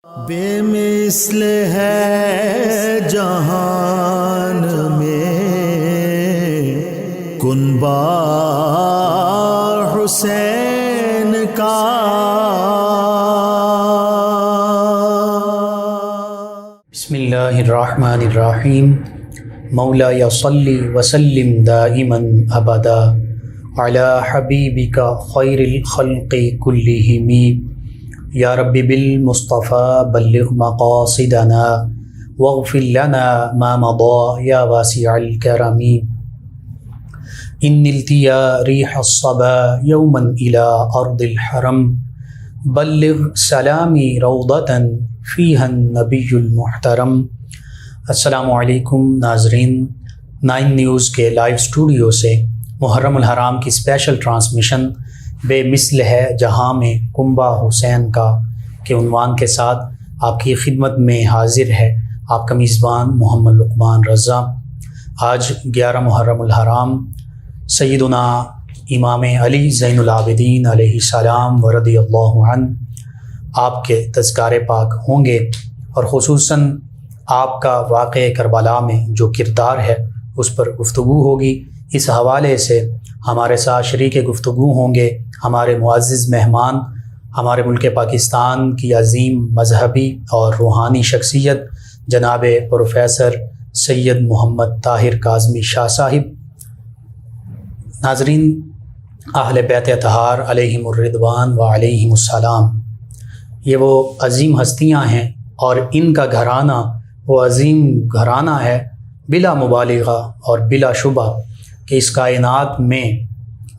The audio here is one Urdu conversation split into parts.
بے مثل ہے جہان میں کنبہ حسین کا، بسم اللہ الرحمن الرحیم۔ مولاي صلی وسلم دائما ابدا علی حبیبک خیر الخلق کلہم، یا رب بالمصطفیٰ بلغ مقاصدنا واغفر لنا ما مضى یا واسع الکرم۔ ان التیا ریح الصبا یوما الى ارض الحرم، بلغ سلامی روضتا فیہا النبی المحترم۔ السلام علیکم ناظرین، 9 نیوز کے لائیو اسٹوڈیو سے محرم الحرام کی اسپیشل ٹرانسمیشن بے مثل ہے جہاں میں کنبہ حسین کا کے عنوان کے ساتھ آپ کی خدمت میں حاضر ہے آپ کا میزبان محمد لقمان رضا۔ آج 11 محرم الحرام سیدنا امام علی زین العابدین علیہ السلام و رضی اللہ عنہ آپ کے تذکار پاک ہوں گے، اور خصوصاً آپ کا واقعہ کربلا میں جو کردار ہے اس پر گفتگو ہوگی۔ اس حوالے سے ہمارے ساتھ شریک گفتگو ہوں گے ہمارے معزز مہمان، ہمارے ملک پاکستان کی عظیم مذہبی اور روحانی شخصیت جناب پروفیسر سید محمد طاہر کاظمی شاہ صاحب۔ ناظرین، اہل بیت اطہار علیہم الرضوان و علیہم السلام یہ وہ عظیم ہستیاں ہیں، اور ان کا گھرانہ وہ عظیم گھرانہ ہے بلا مبالغہ اور بلا شبہ کہ اس کائنات میں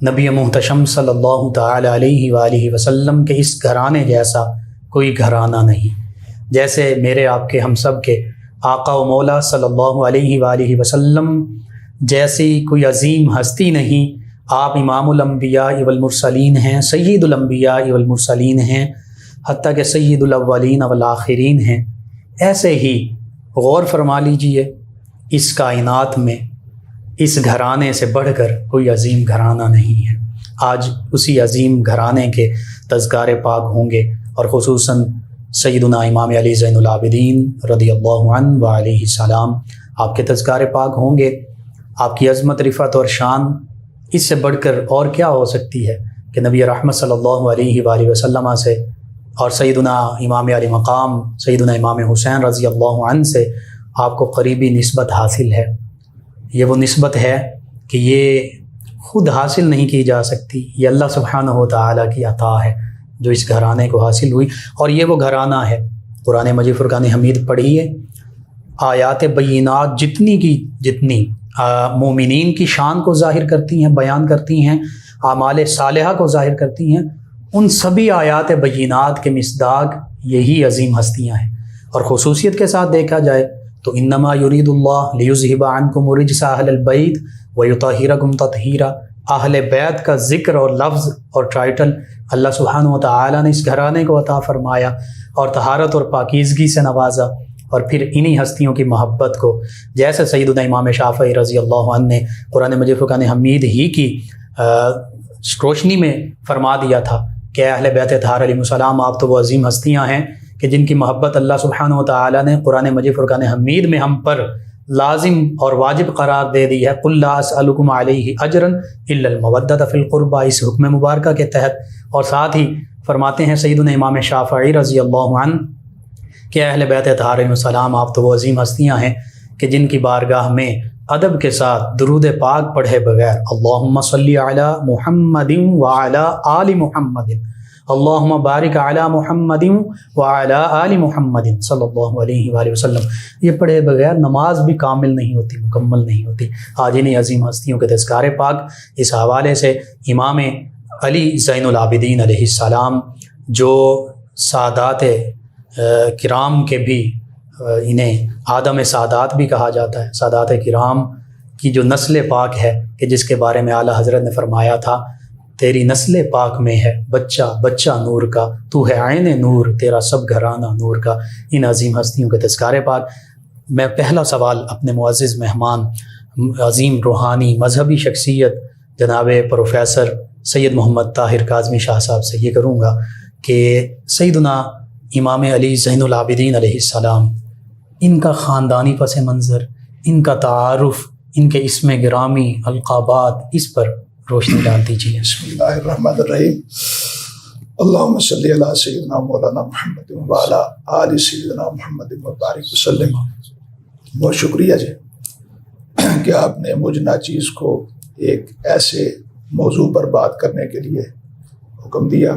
نبی محتشم صلی اللہ تعالی علیہ وآلہ وسلم کے اس گھرانے جیسا کوئی گھرانہ نہیں۔ جیسے میرے آپ کے ہم سب کے آقا و مولا صلی اللہ علیہ وآلہ وسلم جیسی کوئی عظیم ہستی نہیں۔ آپ امام الانبیاء والمرسلین ہیں، سید الانبیاء والمرسلین ہیں، حتیٰ کہ سید الاولین والآخرین ہیں۔ ایسے ہی غور فرما لیجئے، اس کائنات میں اس گھرانے سے بڑھ کر کوئی عظیم گھرانہ نہیں ہے۔ آج اسی عظیم گھرانے کے تذکار پاک ہوں گے، اور خصوصاً سیدنا امام علی زین العابدین رضی اللہ عنہ و علیہ السلام آپ کے تذکار پاک ہوں گے۔ آپ کی عظمت، رفعت اور شان اس سے بڑھ کر اور کیا ہو سکتی ہے کہ نبی رحمت صلی اللہ علیہ وآلہ وسلم سے اور سیدنا امام علی مقام سیدنا امام حسین رضی اللہ عنہ سے آپ کو قریبی نسبت حاصل ہے۔ یہ وہ نسبت ہے کہ یہ خود حاصل نہیں کی جا سکتی، یہ اللہ سبحانہ و تعالیٰ کی عطا ہے جو اس گھرانے کو حاصل ہوئی، اور یہ وہ گھرانہ ہے۔ قرآن مجید فرقان حمید پڑھیے، آیات بینات جتنی کی جتنی مومنین کی شان کو ظاہر کرتی ہیں، بیان کرتی ہیں، اعمال صالحہ کو ظاہر کرتی ہیں، ان سبھی آیات بینات کے مصداق یہی عظیم ہستیاں ہیں۔ اور خصوصیت کے ساتھ دیکھا جائے تو انما یرید اللہ لیذھب عنکم الرجس اہل البیت ویطہرکم تطہیرا، اہل بیت کا ذکر اور لفظ اور ٹائٹل اللہ سبحانہ و تعالیٰ نے اس گھرانے کو عطا فرمایا اور طہارت اور پاکیزگی سے نوازا، اور پھر انہی ہستیوں کی محبت کو جیسے سیدنا امام شافعی رضی اللہ عنہ نے قرآن مجید فرقان حمید ہی کی روشنی میں فرما دیا تھا کہ اہل بیت اطہار علیہ السلام آپ تو وہ عظیم ہستیاں ہیں کہ جن کی محبت اللہ سبحانہ و تعالیٰ نے قرآن مجید فرقان حمید میں ہم پر لازم اور واجب قرار دے دی ہے۔ قل لا اسألکم علیہ اجرا الا المودۃ فی القربى، اس حکم مبارکہ کے تحت۔ اور ساتھ ہی فرماتے ہیں سیدنا امام شافعی رضی اللہ عنہ کہ اہل بیت اطہار علیہ السلام آپ تو وہ عظیم ہستیاں ہیں کہ جن کی بارگاہ میں ادب کے ساتھ درود پاک پڑھے بغیر اللہم صلی علی محمد وعلی آل محمد، اللہم بارک علی محمد وعلی آل محمد صلی اللہ علیہ وآلہ وسلم، یہ پڑھے بغیر نماز بھی کامل نہیں ہوتی، مکمل نہیں ہوتی۔ آج انہیں عظیم ہستیوں کے تذکار پاک اس حوالے سے امام علی زین العابدین علیہ السلام جو سادات کرام کے بھی انہیں آدم سادات بھی کہا جاتا ہے، سادات کرام کی جو نسل پاک ہے کہ جس کے بارے میں اعلیٰ حضرت نے فرمایا تھا تیری نسل پاک میں ہے بچہ بچہ نور کا، تو ہے عین نور تیرا سب گھرانہ نور کا۔ ان عظیم ہستیوں کے تذکار پاک میں پہلا سوال اپنے معزز مہمان عظیم روحانی مذہبی شخصیت جناب پروفیسر سید محمد طاہر کاظمی شاہ صاحب سے یہ کروں گا کہ سیدنا امام علی زین العابدین علیہ السلام، ان کا خاندانی پس منظر، ان کا تعارف، ان کے اسم گرامی، القابات، اس پر روشنی ڈال دیجیے۔ بسم اللہ الرحمن الرحیم۔ اللہم صلی علی سیدنا مولانا محمد وعلی آل سیدنا محمد وبارک وسلم۔ بہت شکریہ جی کہ آپ نے مجھ ناچیز کو ایک ایسے موضوع پر بات کرنے کے لیے حکم دیا،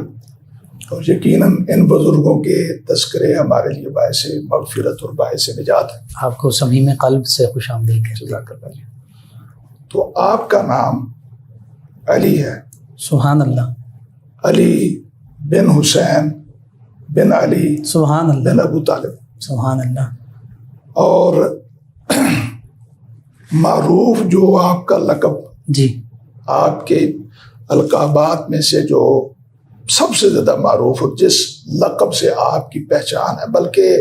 اور یقیناً ان بزرگوں کے تذکرے ہمارے لیے باعث مغفرت اور باعث نجات ہے۔ آپ کو صمیم قلب سے خوش آمدید ہے۔ جزاک اللہ جی۔ تو آپ کا نام علی ہے، سبحان اللہ، علی بن حسین بن علی سبحان بن اللہ، ابو طالب، سبحان اللہ، اور معروف جو آپ کا لقب، جی آپ کے القابات میں سے جو سب سے زیادہ معروف اور جس لقب سے آپ کی پہچان ہے، بلکہ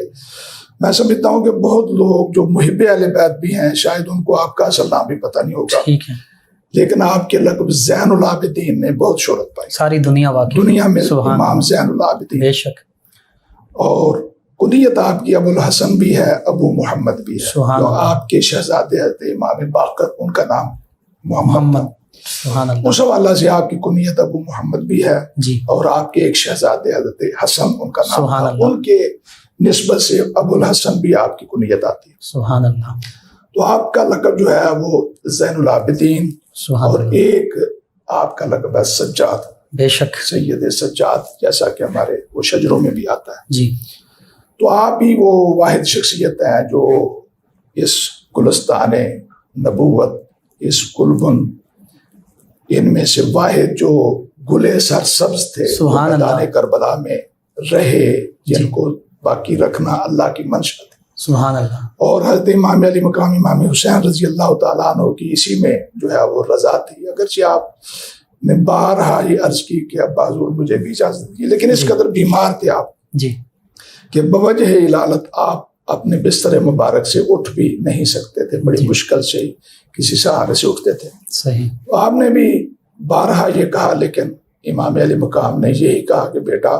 میں سمجھتا ہوں کہ بہت لوگ جو محب اہل بیت بھی ہیں شاید ان کو آپ کا اصل نام بھی پتہ نہیں ہوگا، ٹھیک ہے، لیکن آپ کے لقب زین العابدین نے بہت شہرت پائی ساری دنیا واقعی دنیا میں، سبحان امام اللہ، زین العابدین۔ بے شک، اور کنیت آپ کی ابو الحسن بھی ہے، ابو محمد بھی ہے، سبحان جو اللہ، آپ کے شہزادے حضرت امام باقر ان کا نام محمد محمد، سبحان اللہ، اس حوالہ سے آپ کی کنیت ابو محمد بھی ہے، جی اور آپ کے ایک شہزادے حضرت حسن ان کا نام سبحان تھا، اللہ، ان کے نسبت سے ابو الحسن بھی آپ کی کنیت آتی ہے۔ سبحان اللہ، تو آپ کا لقب جو ہے وہ زین العابدین، سبحان اور اللہ، ایک آپ کا لقب ہے سجاد، بے شک، سید سجاد، جیسا کہ ہمارے وہ شجروں میں بھی آتا ہے۔ جی تو آپ ہی وہ واحد شخصیت ہیں جو اس گلستان نبوت، اس گلبن، ان میں سے واحد جو گلے سرسبز تھے، جو سبحان اللہ، میدان کربلا میں رہے، جن جی کو باقی رکھنا اللہ کی منشا تھی۔ سبحان اللہ، اور حضرت امام علی مقام امام حسین رضی اللہ تعالیٰ عنہ کی اسی میں جو ہے وہ رضا تھی۔ اگرچہ آپ نے بارہا یہ عرض کی کہ ابا حضور مجھے بھی اجازت دی، لیکن اس جی قدر بیمار تھے آپ جی کہ بوجہ علالت آپ اپنے بستر مبارک سے اٹھ بھی نہیں سکتے تھے، بڑی جی مشکل سے کسی سہارے سے اٹھتے تھے۔ صحیح، تو آپ نے بھی بارہا یہ کہا، لیکن امام علی مقام نے یہی کہا کہ بیٹا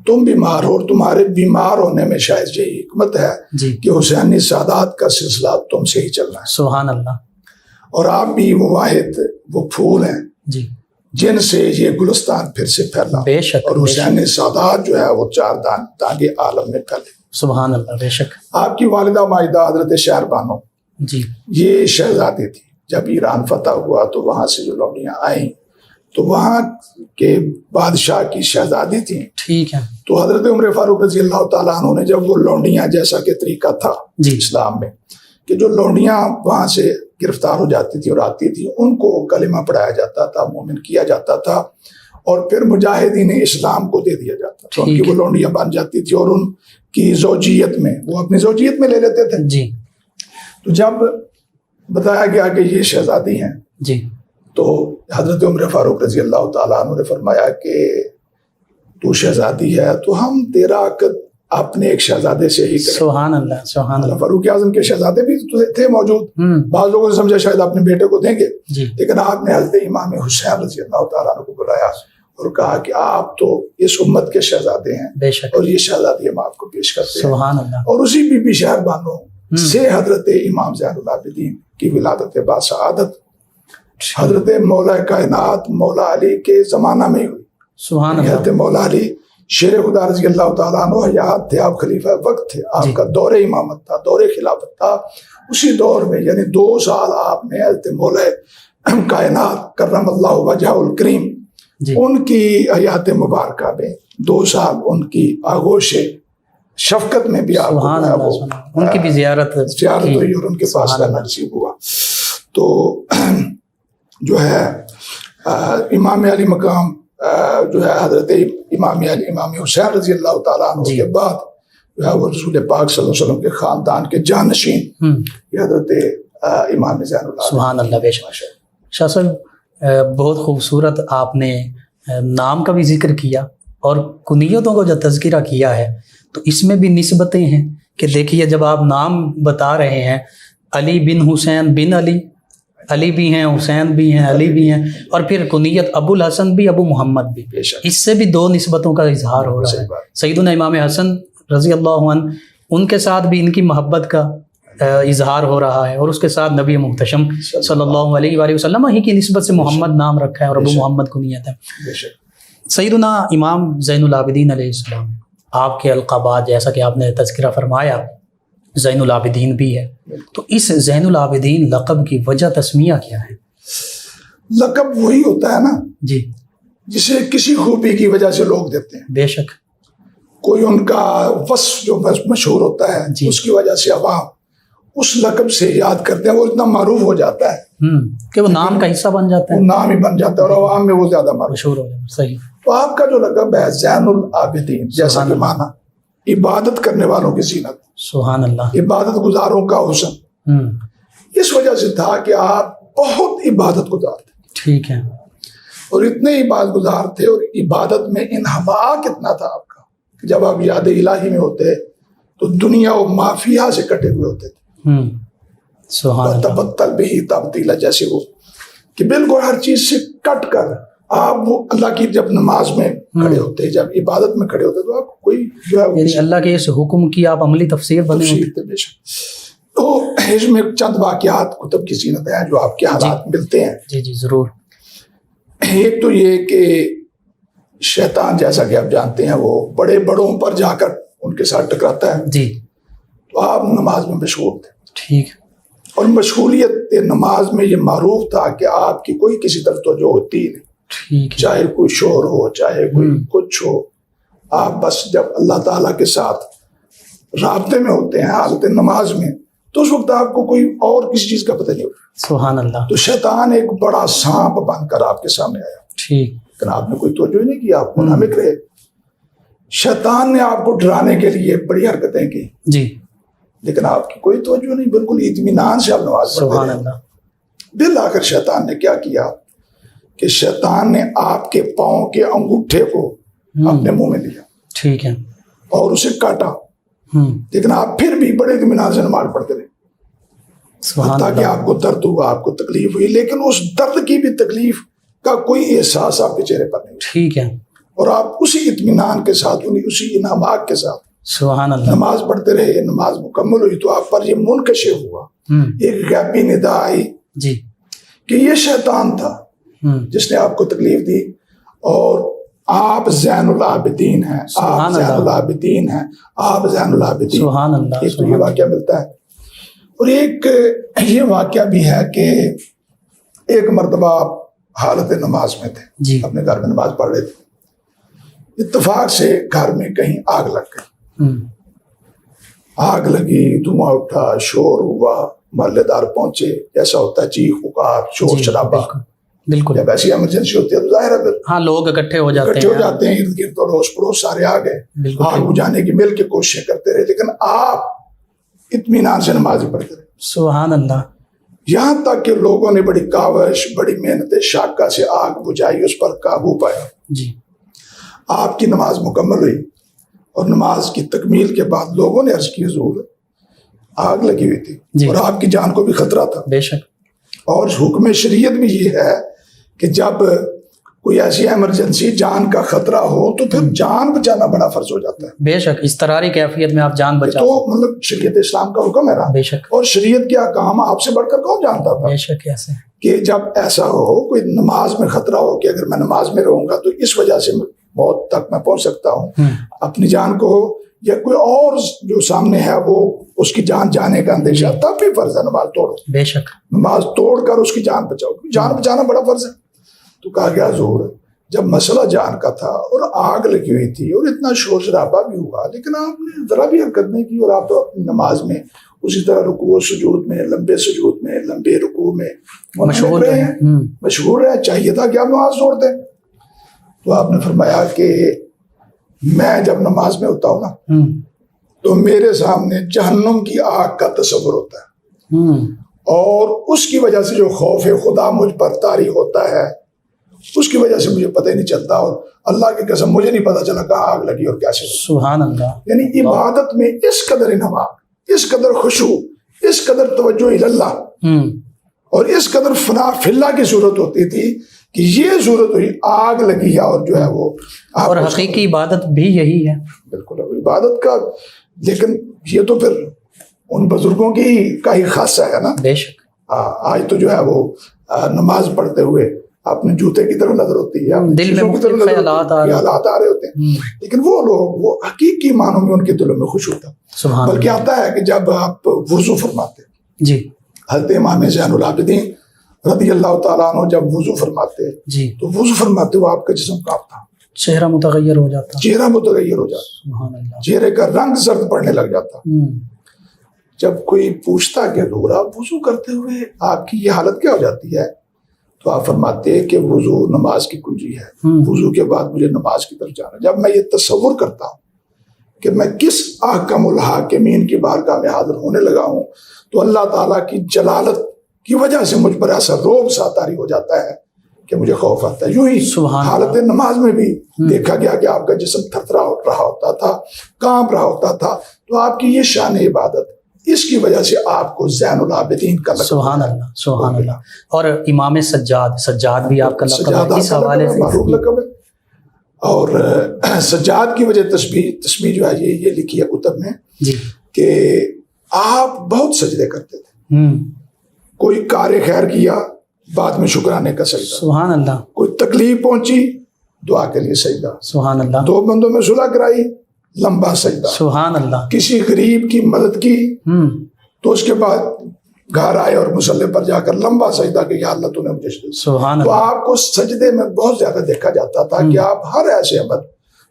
تم بیمار ہو، اور تمہارے بیمار ہونے میں شاید یہی حکمت ہے جی کہ حسینی سادات کا سلسلہ تم سے ہی چلنا ہے، سبحان اللہ، اور آپ بھی وہ واحد وہ پھول ہیں جی جن سے یہ گلستان پھر سے پھیلا، بے شک، اور بے شک، حسینی سادات جو ہے وہ چار دانگے عالم میں پھیلے۔ سبحان اللہ، بے شک، آپ کی والدہ ماجدہ حضرت شہر بانو جی یہ شہزادی تھی۔ جب ایران فتح ہوا تو وہاں سے جو لوڈیاں آئیں تو وہاں کے بادشاہ کی شہزادی تھیں، ٹھیک ہے، تو تو حضرت عمر فاروق رضی اللہ تعالیٰ عنہ نے جب وہ لونڈیاں، جیسا کہ طریقہ تھا جی اسلام میں کہ جو لونڈیاں وہاں سے گرفتار ہو جاتی تھی اور آتی تھی، ان کو کلمہ پڑھایا جاتا تھا، مومن کیا جاتا تھا، اور پھر مجاہدین اسلام کو دے دیا جاتا تھا۔ ان کی وہ لونڈیاں بن جاتی تھی اور ان کی زوجیت میں وہ اپنی زوجیت میں لے لیتے تھے۔ جی تو جب بتایا گیا کہ یہ شہزادی ہیں جی تو حضرت عمر فاروق رضی اللہ تعالیٰ عنہ نے فرمایا کہ تو شہزادی ہے تو ہم تیرا عقد اپنے ایک شہزادے سے ہی کریں۔ سبحان اللہ، سبحان اللہ، فاروق اعظم کے شہزادے بھی تھے موجود، بعض لوگوں نے سمجھا شاید اپنے بیٹے کو دیں گے، جی لیکن آپ نے حضرت امام حسین رضی اللہ تعالیٰ عنہ کو بلایا اور کہا کہ آپ تو اس امت کے شہزادے ہیں، بے شک، اور یہ شہزادی ہم آپ کو پیش کرتے ہیں۔ سبحان اللہ، اور اسی بی بی شہر بانو سے حضرت امام زین العابدین کی ولادت باسعادت حضرت مولا کائنات مولا علی کے زمانہ میں ہوئی۔ سبحان حضرت اللہ، مولا علی شیر خدا رضی اللہ تعالیٰ عنہ حیات تھے، آپ خلیفہ وقت تھے، آپ جی کا دور امامت تھا، دور خلافت تھا۔ اسی دور میں یعنی 2 سال آپ نے حضرت مولا کائنات کرم اللہ وجہ الکریم جی ان کی حیات مبارکہ میں 2 سال ان کی آغوش شفقت میں بھی آپ کو سبحان جو ہے اللہ، وہ سبحان اللہ، ان کی بھی زیارت کی، ہوئی اور ان کے پاس سبحان رہنا اللہ، نصیب ہوا۔ تو جو ہے امام علی مقام جو ہے حضرت امام علی امام حسین رضی اللہ تعالیٰ عنہ جی کے بعد جو ہے وہ رسول پاک صلی اللہ علیہ وسلم کے خاندان کے جانشین یہ حضرت امام زین العابدین۔ سبحان اللہ، بے شک۔ شاہ صاحب بہت خوبصورت آپ نے نام کا بھی ذکر کیا اور کنیتوں کو جو تذکرہ کیا ہے تو اس میں بھی نسبتیں ہیں کہ دیکھیے جب آپ نام بتا رہے ہیں علی بن حسین بن علی علی بھی ہیں، حسین بھی ہیں، علی بھی ہیں، اور پھر کنیت ابو الحسن بھی، ابو محمد بھی. بے شک. اس سے بھی دو نسبتوں کا اظہار ہو رہا صحیح ہے. بات. سیدنا امام حسن رضی اللہ عنہ، ان کے ساتھ بھی ان کی محبت کا اظہار ہو رہا ہے، اور اس کے ساتھ نبی محتشم صلی اللہ علیہ وآلہ وسلم ہی کی نسبت سے محمد نام رکھا ہے اور ابو محمد کنیت ہے. بے شک. سیدنا امام زین العابدین علیہ السلام، آپ کے القابات جیسا کہ آپ نے تذکرہ فرمایا زین العابدین بھی ہے، تو اس زین العابدین لقب کی وجہ تسمیہ کیا ہے؟ لقب وہی ہوتا ہے نا جی جسے کسی خوبی کی وجہ سے لوگ دیتے ہیں. بے شک. کوئی ان کا وصف جو مشہور ہوتا ہے جی. اس کی وجہ سے عوام اس لقب سے یاد کرتے ہیں، وہ اتنا معروف ہو جاتا ہے کہ وہ نام کا حصہ بن جاتا وہ ہے، نام ہی بن جاتا ہے اور عوام میں وہ زیادہ معروف. مشہور ہو جاتا ہے. صحیح. تو آپ کا جو لقب ہے زین العابدین، جیسا کہ معنی عبادت کرنے والوں کی زینت، سبحان اللہ. عبادت گزاروں کا حسن، اس وجہ سے تھا کہ آپ بہت عبادت گزار تھے. ٹھیک ہے. اور اتنے عبادت گزار تھے اور عبادت میں انہما کتنا تھا آپ کا کہ جب آپ یاد الہی میں ہوتے تو دنیا و مافیہ سے کٹے ہوئے ہوتے تھے. سبحان اللہ. تبتل بھی تبدیلا، جیسے وہ کہ بالکل ہر چیز سے کٹ کر آپ وہ اللہ کی جب نماز میں کھڑے ہوتے، جب عبادت میں کھڑے ہوتے تو آپ کوئی جو ہے یعنی اللہ کے اس حکم کی آپ عملی تفسیر بنے ہوتے. تفسیر تھے. بے شک. تو اس میں چند واقعات کتب کی زینت ہیں جو آپ کے حالات ملتے ہیں. جی جی ضرور. ایک تو یہ کہ شیطان جیسا کہ آپ جانتے ہیں وہ بڑے بڑوں پر جا کر ان کے ساتھ ٹکراتا ہے. جی. تو آپ نماز میں مشغول تھے. ٹھیک. اور مشغولیت نماز میں یہ معروف تھا کہ آپ کی کوئی کسی طرف توجہ ہوتی نہیں. ٹھیک. چاہے کوئی شور ہو، چاہے کوئی کچھ ہو، آپ بس جب اللہ تعالیٰ کے ساتھ رابطے میں ہوتے ہیں حالت نماز میں تو اس وقت آپ کو کوئی اور کسی چیز کا پتہ نہیں ہوتا. سبحان اللہ. تو شیطان ایک بڑا سانپ بن کر آپ کے سامنے آیا. ٹھیک. لیکن آپ نے کوئی توجہ نہیں کی، آپ منہمک رہے. شیطان نے آپ کو ڈرانے کے لیے بڑی حرکتیں کی جی. لیکن آپ کی کوئی توجہ نہیں، بالکل اطمینان سے آپ نماز پڑھتے سبحان رہے. اللہ. بالآخر شیطان نے کیا کیا کہ شیطان نے آپ کے پاؤں کے انگوٹھے کو اپنے منہ میں لیا ٹھیک ہے. اور اسے کاٹا. لیکن آپ پھر بھی بڑے اطمینان سے نماز پڑھتے رہے. سبحان تاکہ اللہ. آپ کو درد ہوا، آپ کو تکلیف ہوئی، لیکن اس درد کی بھی تکلیف کا کوئی احساس آپ کے چہرے پر نہیں. ٹھیک ہے. اور آپ اسی اطمینان کے ساتھ، اسی انعامات کے ساتھ سبحان اللہ. نماز پڑھتے رہے. نماز مکمل ہوئی تو آپ پر یہ منکشف ہوا، ایک غیبی ندا آئی جی کہ یہ شیطان تھا جس نے آپ کو تکلیف دی، اور آپ زین العابدین ہیں، آپ زین العابدین ہیں، آپ زین العابدین. سبحان اللہ. ایک تو یہ واقعہ ملتا ہے. اور ایک یہ واقعہ بھی ہے کہ ایک مرتبہ آپ حالت نماز میں تھے، جی. اپنے گھر میں نماز پڑھ رہے تھے، اتفاق سے گھر میں کہیں آگ لگ گئی. آگ لگی، دھواں اٹھا، شور ہوا، محلے دار پہنچے، ایسا ہوتا ہے چیخ پکار، شور شرابہ. بالکل. جب ایسی ایمرجنسی ہوتی ہے تو ظاہر ہے ہاں لوگ اکٹھے ہو جاتے ہیں، ارد گرد پڑوس پڑوس سارے آ گئے، آگ بجھانے کی مل کے کوششیں کرتے رہے، لیکن آپ اطمینان سے نماز پڑھتے رہے. سبحان اللہ. یہاں تک کہ لوگوں نے بڑی کاوش، بڑی محنت شاکہ سے آگ بجھائی، اس پر قابو پایا. جی. آپ کی نماز مکمل ہوئی اور نماز کی تکمیل کے بعد لوگوں نے عرض کی حضور آگ لگی ہوئی تھی اور آپ کی جان کو بھی خطرہ تھا. بے شک. اور حکم شریعت بھی یہ ہے کہ جب کوئی ایسی ایمرجنسی جان کا خطرہ ہو تو پھر جان بچانا بڑا فرض ہو جاتا ہے. بے شک اضطراری کیفیت میں آپ جان بچا تو مطلب شریعت اسلام کا حکم ہے نا. بے شک. اور شریعت کے احکام آپ سے بڑھ کر کون جانتا تھا. بے شک. ایسے کہ جب ایسا ہو کوئی نماز میں خطرہ ہو کہ اگر میں نماز میں رہوں گا تو اس وجہ سے موت تک میں پہنچ سکتا ہوں، اپنی جان کو یا کوئی اور جو سامنے ہے وہ اس کی جان جانے کا اندیشہ، تب بھی فرض ہے نماز توڑو. بے شک. نماز توڑ کر اس کی جان بچاؤ، جان بچانا بڑا فرض ہے. تو کہا گیا حضور جب مسئلہ جان کا تھا اور آگ لگی ہوئی تھی اور اتنا شور شرابہ بھی ہوا، لیکن آپ نے ذرا بھی حرکت نہیں کی اور آپ تو اپنی نماز میں اسی طرح رکوع و سجود میں، لمبے سجود میں، لمبے رکوع میں مشغول رہے. چاہیے تھا کہ آپ نماز توڑ دیں. تو آپ نے فرمایا کہ میں جب نماز میں ہوتا ہوں نا تو میرے سامنے جہنم کی آگ کا تصور ہوتا ہے، اور اس کی وجہ سے جو خوف خدا مجھ پر طاری ہوتا ہے اس کی وجہ سے مجھے پتہ ہی نہیں چلتا، اور اللہ کی قسم مجھے نہیں پتہ چلا کہاں آگ لگی اور کیسے. سبحان اللہ. یعنی عبادت میں اس قدر انہماک، اس قدر خشوع، اس قدر توجہ اللہ، اور اس قدر فنا فلا کی صورت ہوتی تھی کہ یہ صورت ہوئی آگ لگی ہے اور جو ہے وہ اور حقیقی عبادت بھی یہی ہے. بالکل عبادت کا. لیکن یہ تو پھر ان بزرگوں کی کا ہی خاصہ ہے نا. بے شک. آج تو جو ہے وہ نماز پڑھتے ہوئے اپنے جوتے کی طرف نظر ہوتی ہے, دل میں مختلف خیالات آ رہے ہوتے ہیں, لیکن وہ لوگ وہ حقیقی معنوں میں ان کے دلوں میں خوش ہوتا. بلکہ آتا ہے کہ جب آپ وضو فرماتے جی, حضرت امام زین العابدین رضی اللہ تعالیٰ عنہ جب وضو فرماتے جی, تو وضو فرماتے وہ آپ کا جسم کانپتا, چہرہ متغیر ہو جاتا, چہرہ متغیر ہو جاتا, سبحان اللہ, چہرے کا رنگ زرد پڑنے لگ جاتا. جب کوئی پوچھتا کہ حضور آپ وضو کرتے ہوئے آپ کی یہ حالت کیا ہو جاتی ہے, تو آپ فرماتے ہیں کہ وضو نماز کی کنجی ہے, وضو کے بعد مجھے نماز کی طرف جانا. جب میں یہ تصور کرتا ہوں کہ میں کس احکم الحاکمین کی بارگاہ میں حاضر ہونے لگا ہوں, تو اللہ تعالیٰ کی جلالت کی وجہ سے مجھ پر ایسا روب سا طاری ہو جاتا ہے کہ مجھے خوف آتا ہے. یوں ہی حالت نماز میں بھی دیکھا گیا کہ آپ کا جسم تھرتھرا رہا ہوتا تھا, کانپ رہا ہوتا تھا. تو آپ کی یہ شان عبادت, اس کی وجہ سے آپ کو زین العابدین کا لقب. سبحان اللہ, سبحان اللہ. اور امام سجاد بھی آپ کا لقب ہے, اس حوالے سے معروف لقب ہے. اور سجاد کی وجہ تسبیح جو ہے یہ لکھی ہے کتب میں جی, کہ آپ بہت سجدے کرتے تھے. کوئی کار خیر کیا, بعد میں شکرانے کا سجدہ. سبحان اللہ. کوئی تکلیف پہنچی, دعا کے لیے سجدہ. سبحان اللہ. دو بندوں میں صلح کرائی, لمبا سجدہ. سبحان اللہ. کسی غریب کی مدد کی تو اس کے بعد گھر آئے اور مصلی پر جا کر لمبا سجدہ کہ یا اللہ تو نے مجھے سجدہ. تو آپ کو سجدے میں بہت زیادہ دیکھا جاتا تھا کہ آپ ہر ایسے عمل,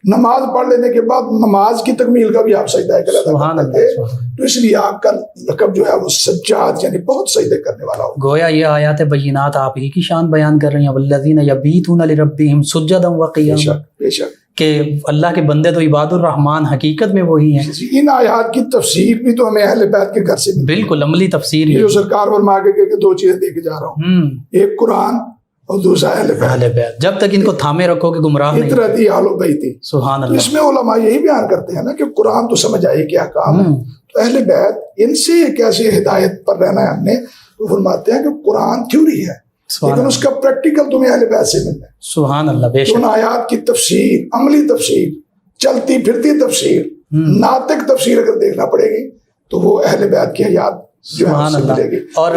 نماز پڑھ لینے کے بعد نماز کی تکمیل کا بھی آپ سجدہ کرتے تھے. تو اس لیے آپ کا لقب جو ہے وہ سجاد, یعنی بہت سجدے کرنے والا ہو. گویا یہ آیات بینات آپ ہی کی شان بیان کر رہی ہیں, والذین یبیتون لربہم سجدا وقیاما, بے شک کہ اللہ کے بندے تو عباد الرحمن حقیقت میں وہی ہیں. ان آیات کی تفسیر بھی تو ہمیں اہل بیت کے گھر سے بالکل عملی تفسیر یہ جو سرکار فرما کے دو چیزیں دے کے جا رہا ہوں, ایک قرآن اور دوسرا اہل بیت. جب تک ان کو تھامے رکھو کہ گمراہ نہیں. فطرتی آل و بیتی. سبحان اللہ. اس میں علماء یہی بیان کرتے ہیں نا کہ قرآن تو سمجھ آئے کیا کام ہے, تو اہل بیت ان سے کیسے ہدایت پر رہنا ہے ہم نے. تو فرماتے ہیں کہ قرآن تھیوری ہے, لیکن اس کا پریکٹیکل تمہیں اہل بیت سے ملنا ہے. سبحان اللہ. بے شک. ان آیات کی تفسیر, عملی تفسیر, چلتی پھرتی تفسیر, ناطق تفسیر اگر دیکھنا پڑے گی تو وہ اہل بیت کی حیات جو ہے اس سے ملے گی. اور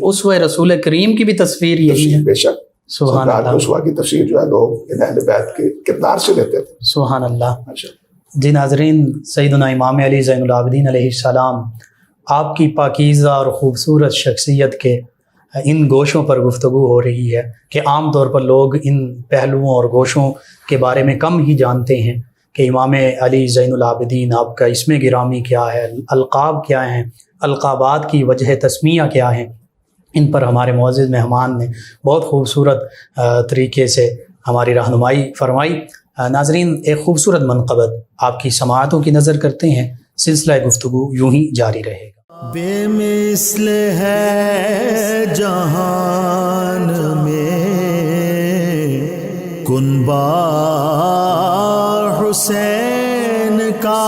اسوہ رسول کریم کی بھی تصویر یہی ہے. بے شک. سبحان اللہ. اسوہ کی تفسیر جو ہے لوگ ان اہل بیت کے کردار سے لیتے تھے. سبحان اللہ. جی ناظرین, سیدنا امام علی زین العابدین علیہ السلام آپ کی پاکیزہ اور خوبصورت شخصیت کے ان گوشوں پر گفتگو ہو رہی ہے کہ عام طور پر لوگ ان پہلوؤں اور گوشوں کے بارے میں کم ہی جانتے ہیں کہ امام علی زین العابدین آپ کا اسم گرامی کیا ہے, القاب کیا ہیں, القابات کی وجہ تسمیہ کیا ہیں. ان پر ہمارے معزز مہمان نے بہت خوبصورت طریقے سے ہماری رہنمائی فرمائی. ناظرین, ایک خوبصورت منقبت آپ کی سماعتوں کی نظر کرتے ہیں, سلسلہ گفتگو یوں ہی جاری رہے گا. بے مثل ہے جہان میں کنبہ حسین کا,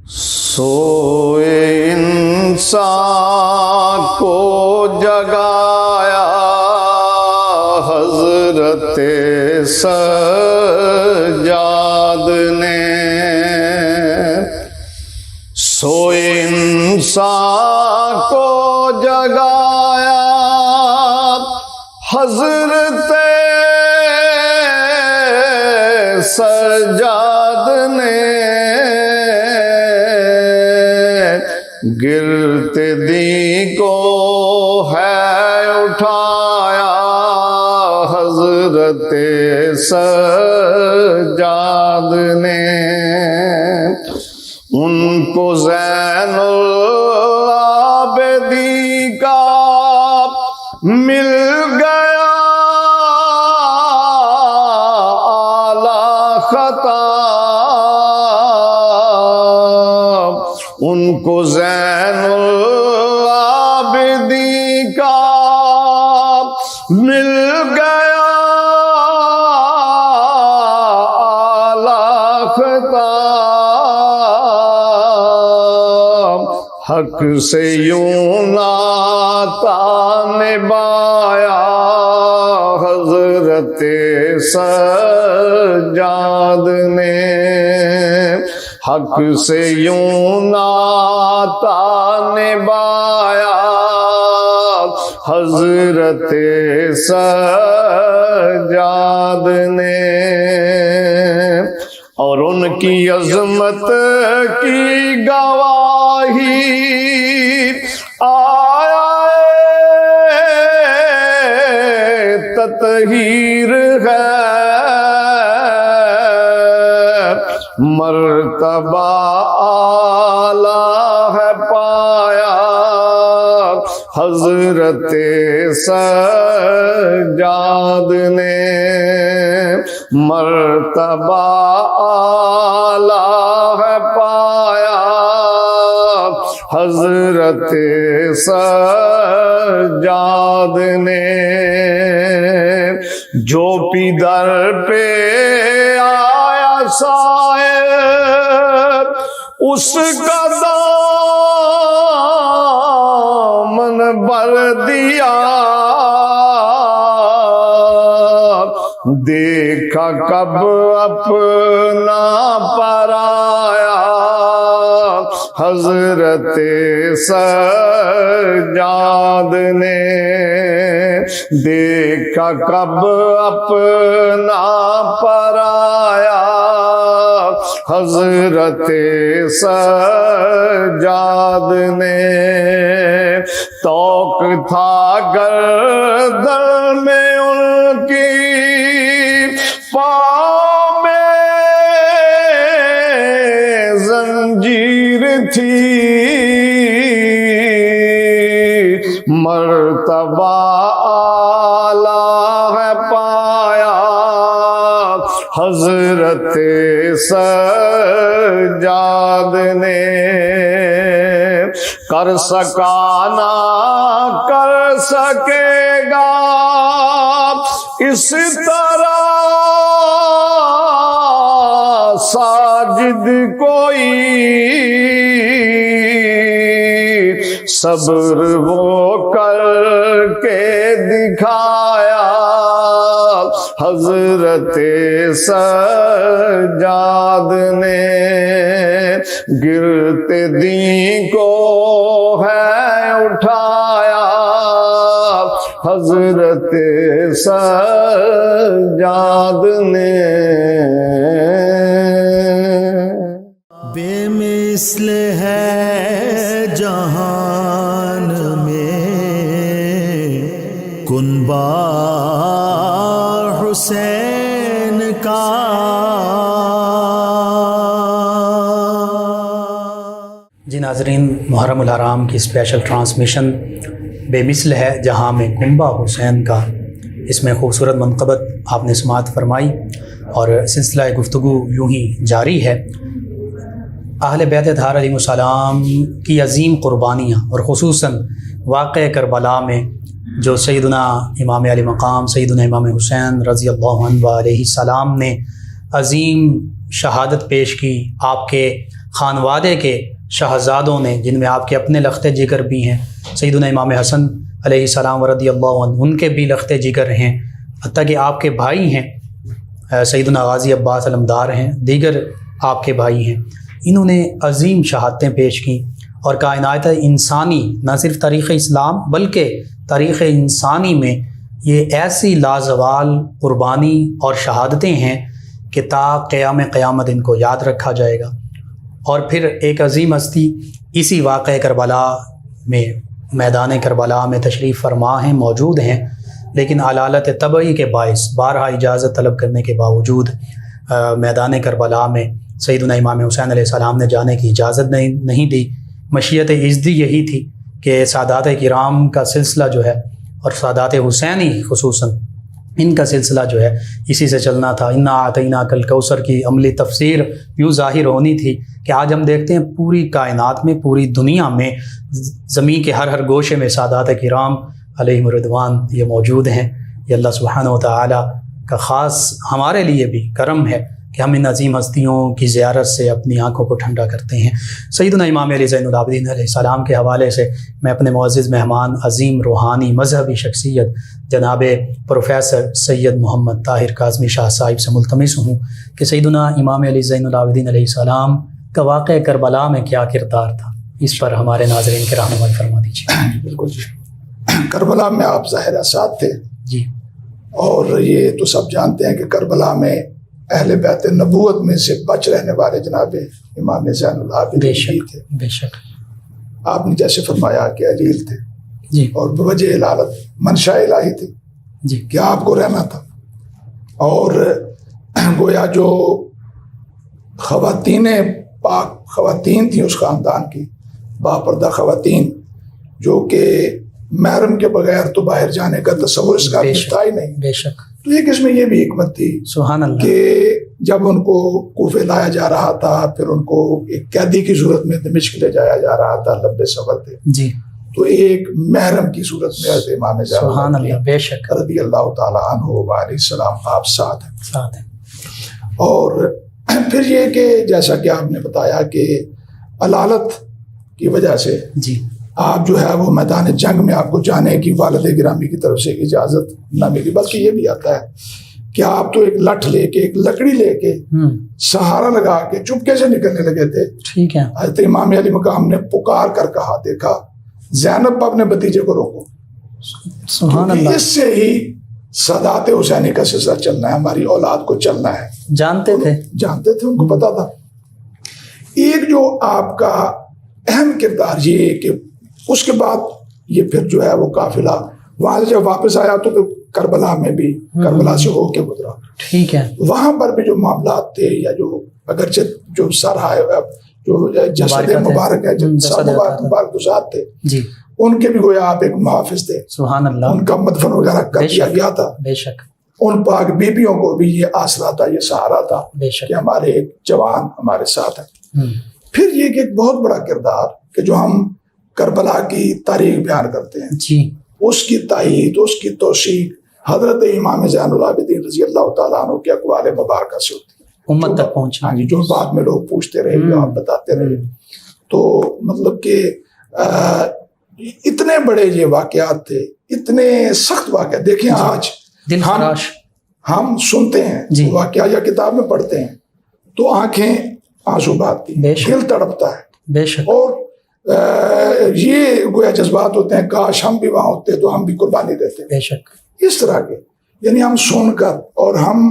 سوئے انسان کو جگایا حضرت سجاد نے, سوئے انسان کو جگایا حضرت سجاد نے, گرتے دی کو ہے اٹھایا حضرت سجاد نے, ان کو زین العابدین کا مل گیا اعلی خطاب, ان کو زین العابدین کا مل گیا اعلی خطاب, حق سے یوں ناتا نبھایا حضرت سجاد نے، حق سے یوں ناتا نبھایا حضرت سجاد نے، اور ان کی عظمت کی گواہی آیا تطہیر ہے، مرتبہ اعلیٰ ہے پایا حضرت سجاد نے، مرتبہ اعلیٰ ہے پایا حضرت سجاد نے، جو پیدر پہ آیا صاحب اس کا دامن بھر دیا، دیکھا کب اپنا پرایا حضرت سجاد نے، دیکھا کب اپنا پرایا حضرت سجاد نے، توق تھا گردن میں ان کی پاؤں میں زنجیر تھی، مرتبہ اعلیٰ ہے پایا حضرت سجاد نے، کر سکا نہ کر سکے گا اس طرح ساجد کوئی، صبر وہ کر کے دکھایا حضرت سجاد نے، گرتے دین کو ہے اٹھایا حضرت سجاد نے، بے مثل ہے جہان میں کنبہ حسین کا، جی ناظرین، محرم الحرام کی اسپیشل ٹرانسمیشن بے مثل ہے جہاں میں کنبہ حسین کا، اس میں خوبصورت منقبت آپ نے سماعت فرمائی اور سلسلہ گفتگو یوں ہی جاری ہے۔ اہل بیت اطہار علیہ السلام کی عظیم قربانیاں اور خصوصاً واقعہ کربلا میں جو سیدنا امام علی مقام سیدنا امام حسین رضی اللہ عنہ علیہ السلام نے عظیم شہادت پیش کی، آپ کے خانوادے کے شہزادوں نے جن میں آپ کے اپنے لخت جگر بھی ہیں، سیدنا امام حسن علیہ السلام رضی اللہ عنہ ان کے بھی لخت جگر ہیں، حتیٰ کہ آپ کے بھائی ہیں سیدنا غازی عباس علمدار ہیں، دیگر آپ کے بھائی ہیں، انہوں نے عظیم شہادتیں پیش کی اور کائنات انسانی نہ صرف تاریخ اسلام بلکہ تاریخ انسانی میں یہ ایسی لازوال قربانی اور شہادتیں ہیں کہ تا قیام قیامت ان کو یاد رکھا جائے گا۔ اور پھر ایک عظیم ہستی اسی واقعہ کربلا میں میدان کربلا میں تشریف فرما ہیں، موجود ہیں، لیکن علالت طبعی کے باعث بارہا اجازت طلب کرنے کے باوجود میدان کربلا میں سیدنا امام حسین علیہ السلام نے جانے کی اجازت نہیں دی۔ مشیت عزدی یہی تھی کہ سادات کرام کا سلسلہ جو ہے اور سادات حسینی خصوصاً ان کا سلسلہ جو ہے اسی سے چلنا تھا۔ انا اعطیناک الکوثر کی عملی تفسیر یوں ظاہر ہونی تھی کہ آج ہم دیکھتے ہیں پوری کائنات میں، پوری دنیا میں، زمین کے ہر گوشے میں سادات کرام علیہم الرضوان یہ موجود ہیں۔ یہ اللہ سبحانہ و تعالی کا خاص ہمارے لیے بھی کرم ہے کہ ہم ان عظیم ہستیوں کی زیارت سے اپنی آنکھوں کو ٹھنڈا کرتے ہیں۔ سیدنا امام علی زین العابدین علیہ السلام کے حوالے سے میں اپنے معزز مہمان عظیم روحانی مذہبی شخصیت جناب پروفیسر سید محمد طاہر کاظمی شاہ صاحب سے ملتمس ہوں کہ سیدنا امام علی زین العابدین علیہ السلام کا واقعہ کربلا میں کیا کردار تھا، اس پر ہمارے ناظرین کی رہنمائی فرما دیجیے۔ بالکل جی، کربلا میں آپ ظاہر ساتھ تھے جی، اور یہ تو سب جانتے ہیں کہ کربلا میں اہل بیت نبوت میں سے بچ رہنے والے جناب امام زین العابدین بے بھی شک تھے۔ بے شک، آپ نے جیسے فرمایا کہ علیل تھے جی اور بوجہ الالت منشاء الہی تھی جی کہ آپ کو رہنا تھا، اور گویا جو خواتین پاک خواتین تھیں اس خاندان کی، باپردہ خواتین جو کہ محرم کے بغیر تو باہر جانے کا تصور اس کا بے شک، تھا ہی نہیں، بے شک، تو ایک اس میں یہ بھی حکمت تھی سبحان اللہ، کہ جب ان کو کوفے لایا جا رہا تھا، پھر ان کو ایک قیدی کی صورت میں دمشق لے جایا جا رہا تھا، لمبے سفر تھے، جی تو ایک محرم کی صورت میں حضرت امام زین سبحان اللہ، العابدین بے شک، رضی اللہ تعالیٰ عنہ علیہ السلام آپ ساتھ ہیں۔ ساتھ ہے، اور پھر یہ کہ جیسا کہ آپ نے بتایا کہ علالت کی وجہ سے جی آپ جو ہے وہ میدان جنگ میں آپ کو جانے کی والد گرامی کی طرف سے اجازت نہ ملی، بلکہ یہ بھی آتا ہے کہ آپ تو ایک لٹھ لے کے ایک لکڑی لے کے سہارا لگا کے چپکے سے نکلنے لگے تھے۔ ٹھیک ہے، حضرت امام علی مقام نے پکار کر کہا، دیکھا زینب اپنے بھتیجے کو روکو، سبحان کیونکہ اللہ، اس سے ہی سادات حسینی کا سلسلہ چلنا ہے، ہماری اولاد کو چلنا ہے۔ جانتے تھے، جانتے تھے، ان کو پتا تھا۔ ایک جو آپ کا اہم کردار یہ کہ اس کے بعد یہ پھر جو ہے وہ قافلہ وہاں سے جب واپس آیا تو پھر کربلا میں بھی کربلا سے ہو کے گزرا، ٹھیک ہے، وہاں پر بھی جو معاملات تھے یا جو اگرچہ جو سر ہے جو جسد مبارک ہے، جو سر مبارک گزار تھے، جی ان کے بھی گویا آپ ایک محافظ تھے، سبحان اللہ، ان کا مدفن وغیرہ کر بے دیا شک، گیا تھا۔ بے شک، ان پاک بیبیوں کو بھی یہ آسرا تھا، یہ سہارا تھا بے شک، کہ ہمارے ایک جوان ہمارے ساتھ ہیں۔ ہم، پھر یہ کہ ایک بہت بڑا کردار کہ جو ہم کربلا کی تاریخ بیان کرتے ہیں، جی اس کی تائید، اس کی توثیق حضرت امام زین العابدین رضی اللہ تعالیٰ عنہ کے اقوال مبارکہ سے ہوتی ہے، امت جو تک پہنچا، ہاں جی، جو بعد میں لوگ پوچھتے رہے جو آپ بتاتے رہے، تو مطلب کہ اتنے بڑے یہ واقعات تھے، اتنے سخت واقعات۔ دیکھیں آج دل خراش، ہم سنتے ہیں جی، واقعہ یا کتاب میں پڑھتے ہیں تو آنکھیں آنسو بہاتی بے شک، دل تڑپتا ہے، بے شک، اور یہ گویا جذبات ہوتے ہیں، کاش ہم بھی وہاں ہوتے تو ہم بھی قربانی دیتے۔ بے شک، اس طرح کے یعنی ہم سن کر اور ہم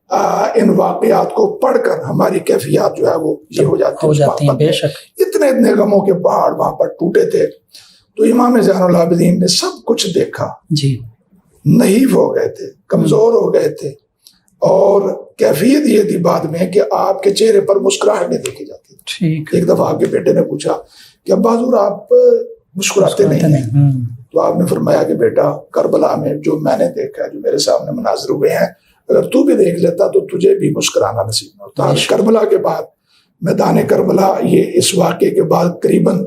ان واقعات کو پڑھ کر ہماری کیفیات جو ہے وہ یہ ہو جاتی ہیں، بے شک، اتنے غموں کے پہاڑ وہاں پر ٹوٹے تھے، تو امام زین العابدین نے سب کچھ دیکھا، جی نحیف ہو گئے تھے، کمزور ہو گئے تھے، اور کیفیت یہ تھی بعد میں کہ آپ کے چہرے پر مسکراہٹ نہیں دیکھی جاتی۔ ٹھیک، ایک دفعہ آپ کے بیٹے نے پوچھا کہ ابا حضور آپ مسکراتے نہیں ہیں، تو آپ نے فرمایا کہ بیٹا کربلا میں جو میں نے دیکھا ہے، جو میرے سامنے مناظر ہوئے ہیں، اگر تو بھی دیکھ لیتا تو تجھے بھی مسکرانا نصیب نہ ہوتا۔ کربلا کے بعد میدان کربلا یہ اس واقعے کے بعد قریباً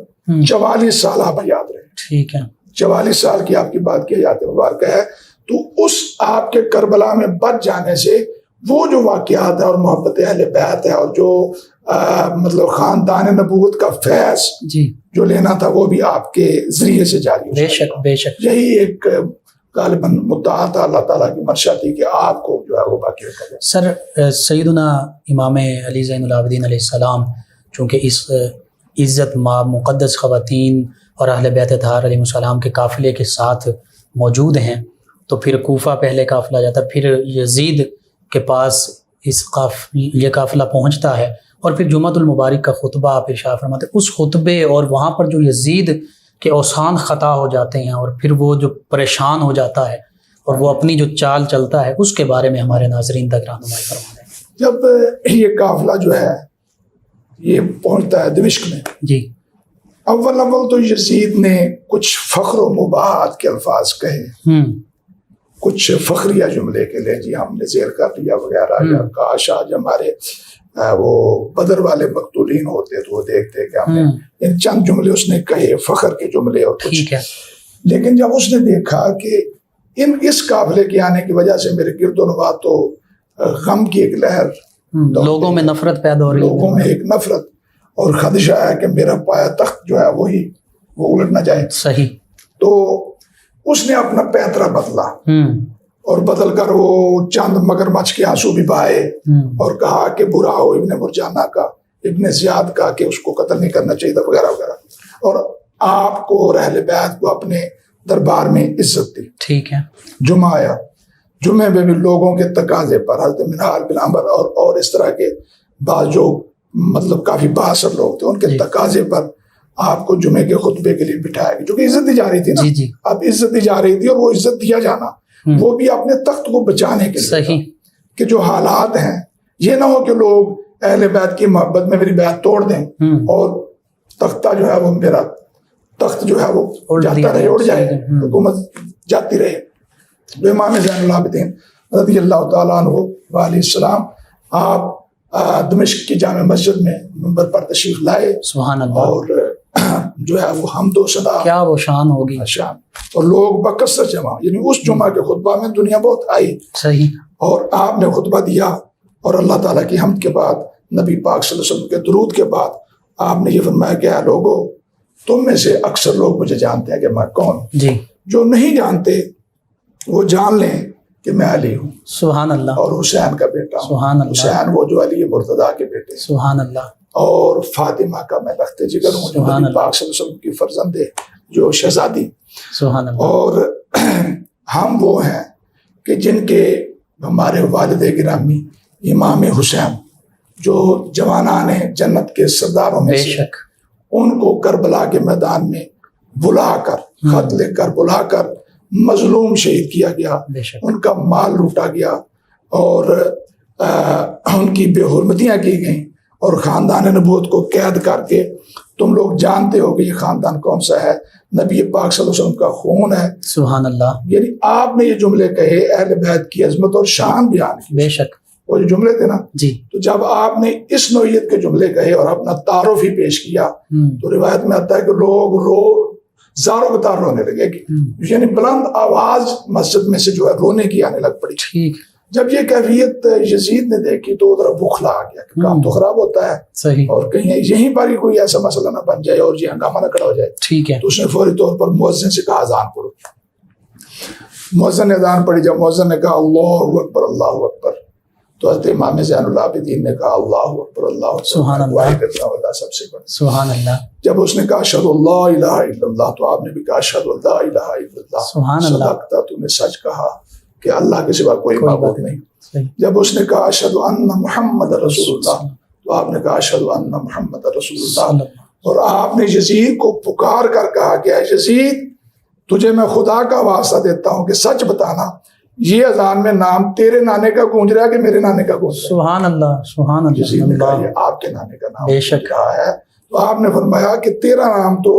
44 سال آپ یاد رہے، ٹھیک ہے، 44 سال کی آپ کی بات کی یاد مبارکہ ہے، تو اس آپ کے کربلا میں بچ جانے سے وہ جو واقعات ہے اور محبت اہل بیت ہے اور جو مطلب خاندان نبوت کا فیض جی جو لینا تھا وہ بھی آپ کے ذریعے سے جاری ہو بے شک، بے شک، یہی ایک غالباً مدعا تھا، اللہ تعالیٰ کی منشا تھی کہ آپ کو جو ہے وہ باقی رکھا جائے۔ سر سیدنا امام علی زین العابدین علیہ السلام چونکہ اس عزت مآب مقدس خواتین اور اہل بیت اطہار علیہ السلام کے قافلے کے ساتھ موجود ہیں، تو پھر کوفہ پہلے قافلہ جاتا، پھر یزید کے پاس یہ قافلہ پہنچتا ہے، اور پھر جمعۃ المبارک کا خطبہ آپ ارشاد فرماتے ہیں، اس خطبے اور وہاں پر جو یزید کے اوسان خطا ہو جاتے ہیں اور پھر وہ جو پریشان ہو جاتا ہے اور وہ اپنی جو چال چلتا ہے، اس کے بارے میں ہمارے ناظرین تک رہنمائی فرما دیں۔ جب یہ قافلہ جو ہے یہ پہنچتا ہے دمشق میں، جی اول تو یزید نے کچھ فخر و مباحات کے الفاظ کہے، کچھ فخریہ جملے کے لئے جی ہم نے زیر کر لیا وغیرہ، یا کاش آج ہمارے وہ بدر والے مقتولین ہوتے تو وہ دیکھتے کہ ہم نے ان چند جملے اس نے کہے، فخر کے جملے اور کچھ۔ لیکن جب اس نے دیکھا کہ اس قافلے کے آنے کی وجہ سے میرے گرد و نواح تو غم کی ایک لہر لوگوں میں نفرت پیدا ہو رہی ہے، لوگوں میں ایک نفرت اور خدشہ ہے کہ میرا پایا تخت جو ہے وہ الٹ نہ جائے. صحیح. تو اس نے اپنا پیترا بدلا اور بدل کر وہ چند مگرمچھ کے آنسو بھی بہائے اور کہا کہ برا ہو ابن مرجانہ کا، ابن زیاد کا، کہ اس کو قتل نہیں کرنا چاہیے تھا وغیرہ وغیرہ، اور آپ کو اور اہل بیت کو اپنے دربار میں عزت دی. ٹھیک ہے. جمعہ آیا، جمعے میں بھی لوگوں کے تقاضے پر حضرت منہال بن عمر اور اس طرح کے بعض جو مطلب کافی بااثر لوگ تھے، ان کے تقاضے پر آپ کو جمعے کے خطبے کے لیے بٹھایا گیا، کیونکہ عزت دی جا رہی تھی نا. اب عزت دی جا رہی تھی، اور وہ عزت دیا جانا وہ بھی اپنے تخت کو بچانے کے لیے. صحیح. کہ جو حالات ہیں یہ نہ ہو کہ لوگ اہل بیت کی محبت میں میری بیت توڑ دیں اور تختہ جو ہے وہ میرا تخت جو ہے وہ جاتا رہے، اڑ جائے، حکومت جاتی رہے. تو امام زین العابدین رضی اللہ تعالیٰ عنہ علیہ السلام آپ دمشق کی جامع مسجد میں منبر پر تشریف لائے. سبحان اللہ. اور جو ہے وہ حمد و ثنا، کیا وہ شان ہوگی، شان، اور لوگ بکثرت جمع، یعنی اس جمعہ کے خطبہ میں دنیا بہت آئی. صحیح. اور آپ نے خطبہ دیا اور اللہ تعالیٰ کی حمد کے بعد، نبی پاک صلی اللہ علیہ وسلم کے درود کے بعد آپ نے یہ فرمایا کہ اے لوگو، تم میں سے اکثر لوگ مجھے جانتے ہیں کہ میں کون. جی. جو نہیں جانتے وہ جان لیں کہ میں علی ہوں. سبحان اللہ. اور حسین کا بیٹا ہوں. سبحان اللہ. حسین وہ جو علی مرتضیٰ کے بیٹے. سبحان اللہ. اور فاطمہ کا میں لخت جگر ہوں، جو نبی پاک صلی اللہ علیہ وسلم کی فرزند ہے، جو شہزادی. سبحان اللہ. اور ہم وہ ہیں کہ جن کے ہمارے والد گرامی امام حسین جو جوانان جنت کے سرداروں میں بے سے، شک، ان کو کربلا کے میدان میں بلا کر، خط لکھ کر بلا کر مظلوم شہید کیا گیا. بے شک. ان کا مال لوٹا گیا اور ان کی بے حرمتیاں کی گئیں، اور خاندان نبوت کو قید کر کے، تم لوگ جانتے ہو کہ یہ خاندان کون سا ہے، نبی پاک صلی اللہ علیہ وسلم کا خون ہے. سبحان اللہ. یعنی آپ نے یہ جملے کہے، اہل بیت کی عظمت اور شان بیان کی. بے شک. وہ جو جملے تھے نا، جی. تو جب آپ نے اس نوعیت کے جملے کہے اور اپنا تعارف ہی پیش کیا، تو روایت میں آتا ہے کہ لوگ زاروں بتار رونے لگے، یعنی بلند آواز مسجد میں سے جو ہے رونے کی آنے لگ پڑی. ٹھیک. جب یہ کیفیت یزید نے دیکھی تو ذرا بخلا آ گیا کہ کام تو خراب ہوتا ہے، صحیح، اور کہیں یہیں پر ہی کوئی ایسا مسئلہ نہ بن جائے اور یہ ہنگامہ نہ کھڑا ہو جائے. ٹھیک ہے. تو اس نے فوری طور پر مؤذن سے کہا اذان پڑھو. مؤذن نے اذان پڑھی. جب مؤذن نے کہا اللہ اکبر اللہ اکبر، تو حضرت امام زین العابدین نے کہا اللہ اکبر اللہ اکبر، سبحان اللہ، سب سے بڑا. سبحان اللہ. جب اس نے کہا اشہد اللہ الہ الا اللہ، تو آپ نے بھی کہا اشہد اللہ الہ الا اللہ. سبحان اللہ. صدقتا، تو نے سچ کہا کہ اللہ کے سوا کوئی معبود نہیں. جب اس نے کہا اشہد ان محمد رسول اللہ، تو آپ نے کہا اشہد ان محمد رسول اللہ. اور آپ نے یزید کو پکار کر کہا کہ اے یزید، تجھے میں خدا کا واسطہ دیتا ہوں کہ سچ بتانا، یہ اذان میں نام تیرے نانے کا گونج رہا ہے کہ میرے نانے کا گونج رہا ہے؟ سبحان اللہ. سبحان اللہ. یزید نے کہا یہ آپ کے نانے کا نام بے شک رہا ہے. تو آپ نے فرمایا کہ تیرا نام تو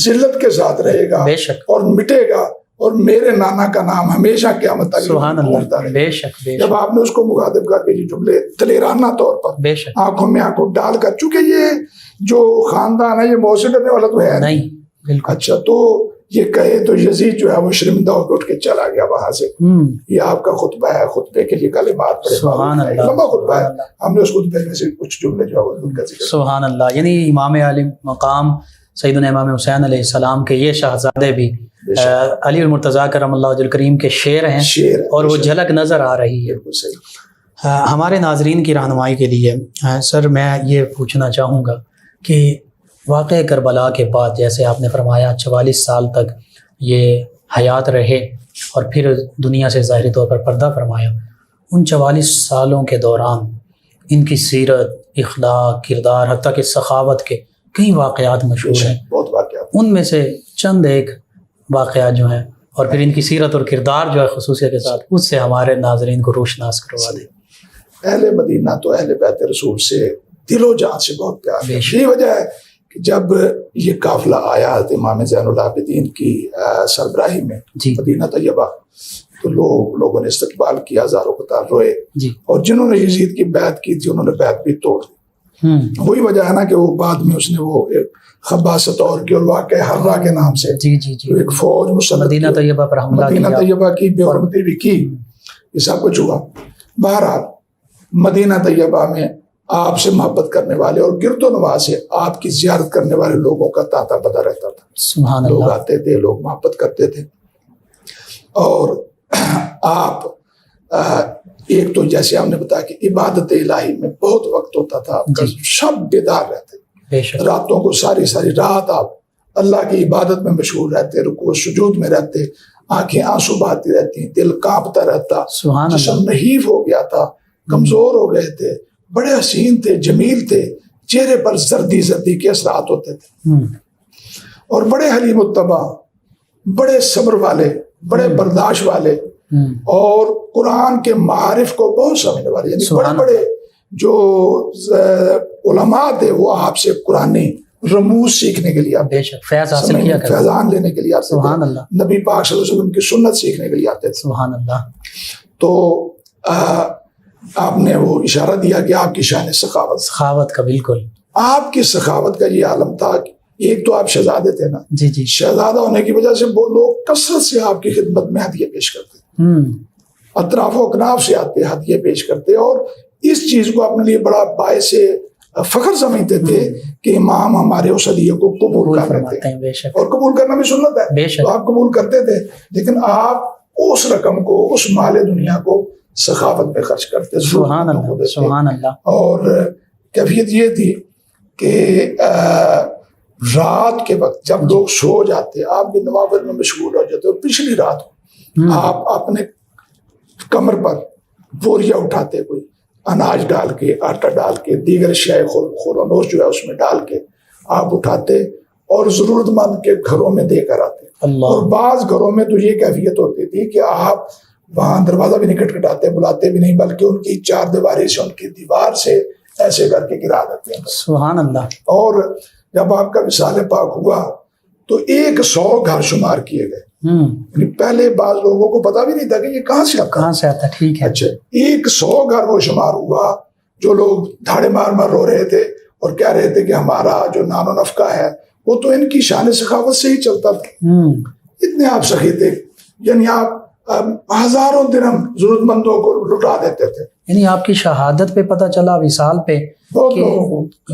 ذلت کے ساتھ رہے گا بے شک اور مٹے گا، اور میرے نانا کا نام ہمیشہ قیامت تک سبحان اللہ. رہے. بے شک. بے جب شک. آپ نے اس کو مخاطب کر کے یہ جملے دلیرانہ طور پر بے شک. آنکھوں میں آنکھوں ڈال کر، چونکہ یہ جو خاندان ہے یہ موصل کرنے والا تو ہے نہیں، بالکل. اچھا، تو یہ کہے تو یزید جو ہے وہ شرمندہ ہو کے اٹھ کے چلا گیا وہاں سے. یہ آپ کا خطبہ ہے، خطبے کے یہ کلمات پڑے، سبحان اللہ. لمبا خطبہ ہے. ہم نے اس خطبے میں سے کچھ جملے جو ہے ان کا ذکر. سبحان اللہ. یعنی امام علی مقام سیدنا امام حسین علیہ السلام کے یہ شہزادے بھی علی المرتضیٰ کرم اللہ وجہ الکریم کے شعر ہیں، شعر، اور وہ جھلک نظر آ رہی ہے. بالکل صحیح. ہمارے ناظرین کی رہنمائی کے لیے سر میں یہ پوچھنا چاہوں گا کہ واقع کربلا کے بعد، جیسے آپ نے فرمایا 44 سال تک یہ حیات رہے اور پھر دنیا سے ظاہری طور پر پردہ فرمایا، ان 44 سالوں کے دوران ان کی سیرت، اخلاق، کردار، حتیٰ کہ سخاوت کے کئی واقعات مشہور ہیں. بہت واقعات. ان میں سے چند ایک واقعات جو ہیں، اور پھر ان کی سیرت اور کردار جو ہے خصوصیت کے ساتھ، اس سے ہمارے ناظرین کو روشناس کروا دیں. اہل مدینہ تو اہل بیت رسول سے دل و جان سے بہت پیار ہے. یہی وجہ ہے کہ جب یہ قافلہ آیا امام زین العابدین کی سربراہی میں مدینہ طیبہ، تو لوگوں نے استقبال کیا، ہزاروں قطار روئے. اور جنہوں نے یزید کی بیعت کی تھی انہوں نے بیعت بھی توڑ دی. وہی وجہ ہے نا کہ وہ بعد میں اس نے وہ ایک خباثت اور کی، اور واقع حرہ کے نام سے ایک فوج مسلط مدینہ طیبہ پر حملہ کیا، مدینہ طیبہ کی بے حرمتی بھی کی. یہ سب کچھ ہوا. بہرحال مدینہ طیبہ میں آپ سے محبت کرنے والے اور گرد و نواح سے آپ کی زیارت کرنے والے لوگوں کا تاتا پتا رہتا تھا. سبحان لوگ اللہ. آتے تھے, لوگ محبت کرتے تھے. اور آپ ایک تو جیسے ہم نے بتایا کہ عبادت الہی میں بہت وقت ہوتا تھا, آپ کا شب بیدار رہتے, بے شک. راتوں کو ساری رات آپ اللہ کی عبادت میں مشغول رہتے, رکوع سجود میں رہتے, آنکھیں آنسو بہاتی رہتی, دل کانپتا رہتا, سبحان جسم اللہ. نحیف ہو گیا تھا, کمزور ہو گئے تھے, بڑے حسین تھے, جمیل تھے, چہرے پر زردی کے اثرات ہوتے تھے, اور بڑے حلیم الطبع, بڑے صبر والے, بڑے برداشت والے, اور قرآن کے معارف کو بہت سمجھنے والے. یعنی بڑے بڑے جو علماء تھے وہ آپ سے قرآنی رموز سیکھنے کے لیے آتے, بے شک فیض حاصل کیا کرتے. فیضان لینے کے لیے آتے سبحان تھے, اللہ. نبی پاک صلی اللہ علیہ وسلم کی سنت سیکھنے کے لیے آتے تھے. سبحان اللہ. تو آپ نے وہ اشارہ دیا کہ آپ کی شان سخاوت, سخاوت کا بالکل. آپ کی سخاوت کا یہ عالم تھا کہ ایک تو آپ شہزادے تھے نا, جی جی. شہزادہ ہونے کی وجہ سے وہ لوگ کثرت سے آپ کی خدمت میں ہدیے پیش کرتے, اطراف و اکناف سے آتے ہدیے پیش کرتے, اور اس چیز کو اپنے لیے بڑا باعث فخر سمجھتے تھے کہ امام ہمارے اس ہدیے کو قبول کر رہے تھے, بے شک. اور قبول کرنا بھی سنت ہے, تو آپ قبول کرتے تھے, لیکن آپ اس رقم کو, اس مال دنیا کو سخاوت میں خرچ کرتے. سبحان اللہ. سبحان اللہ. اور کیفیت یہ تھی کہ رات کے وقت جب لوگ سو جاتے, آپ بھی نوافل میں مشغول ہو جاتے, اور پچھلی رات آپ اپنے کمر پر بوریا اٹھاتے, کوئی اناج ڈال کے, آٹا ڈال کے, دیگر اشیاء خورانوش جو ہے اس میں ڈال کے آپ اٹھاتے, اور ضرورت مند کے گھروں میں دے کر آتے. اور بعض گھروں میں تو یہ کیفیت ہوتی تھی کہ آپ وہاں دروازہ بھی نہیں کھٹکھٹاتے, بلاتے بھی نہیں, بلکہ ان کی چار دیواری سے, ان کی دیوار سے ایسے کر کے گرا دیتے ہیں. سبحان اللہ. اور جب آپ کا وصال پاک ہوا تو 100 گھر شمار کیے گئے. یعنی پہلے بعض لوگوں کو پتا بھی نہیں تھا کہ یہ کہاں سے آتا. ٹھیک ہے. اچھا, 100 گھر وہ شمار ہوا جو لوگ دھاڑے مار رو رہے تھے اور کہہ رہے تھے کہ ہمارا جو نان و نفقہ ہے وہ تو ان کی شان سخاوت سے ہی چلتا تھا. اتنے آپ سخی تھے, یعنی آپ ہزاروں درہم ضرورت مندوں کو لٹا دیتے تھے. یعنی آپ کی شہادت پہ پتہ چلا وصال پہ کہ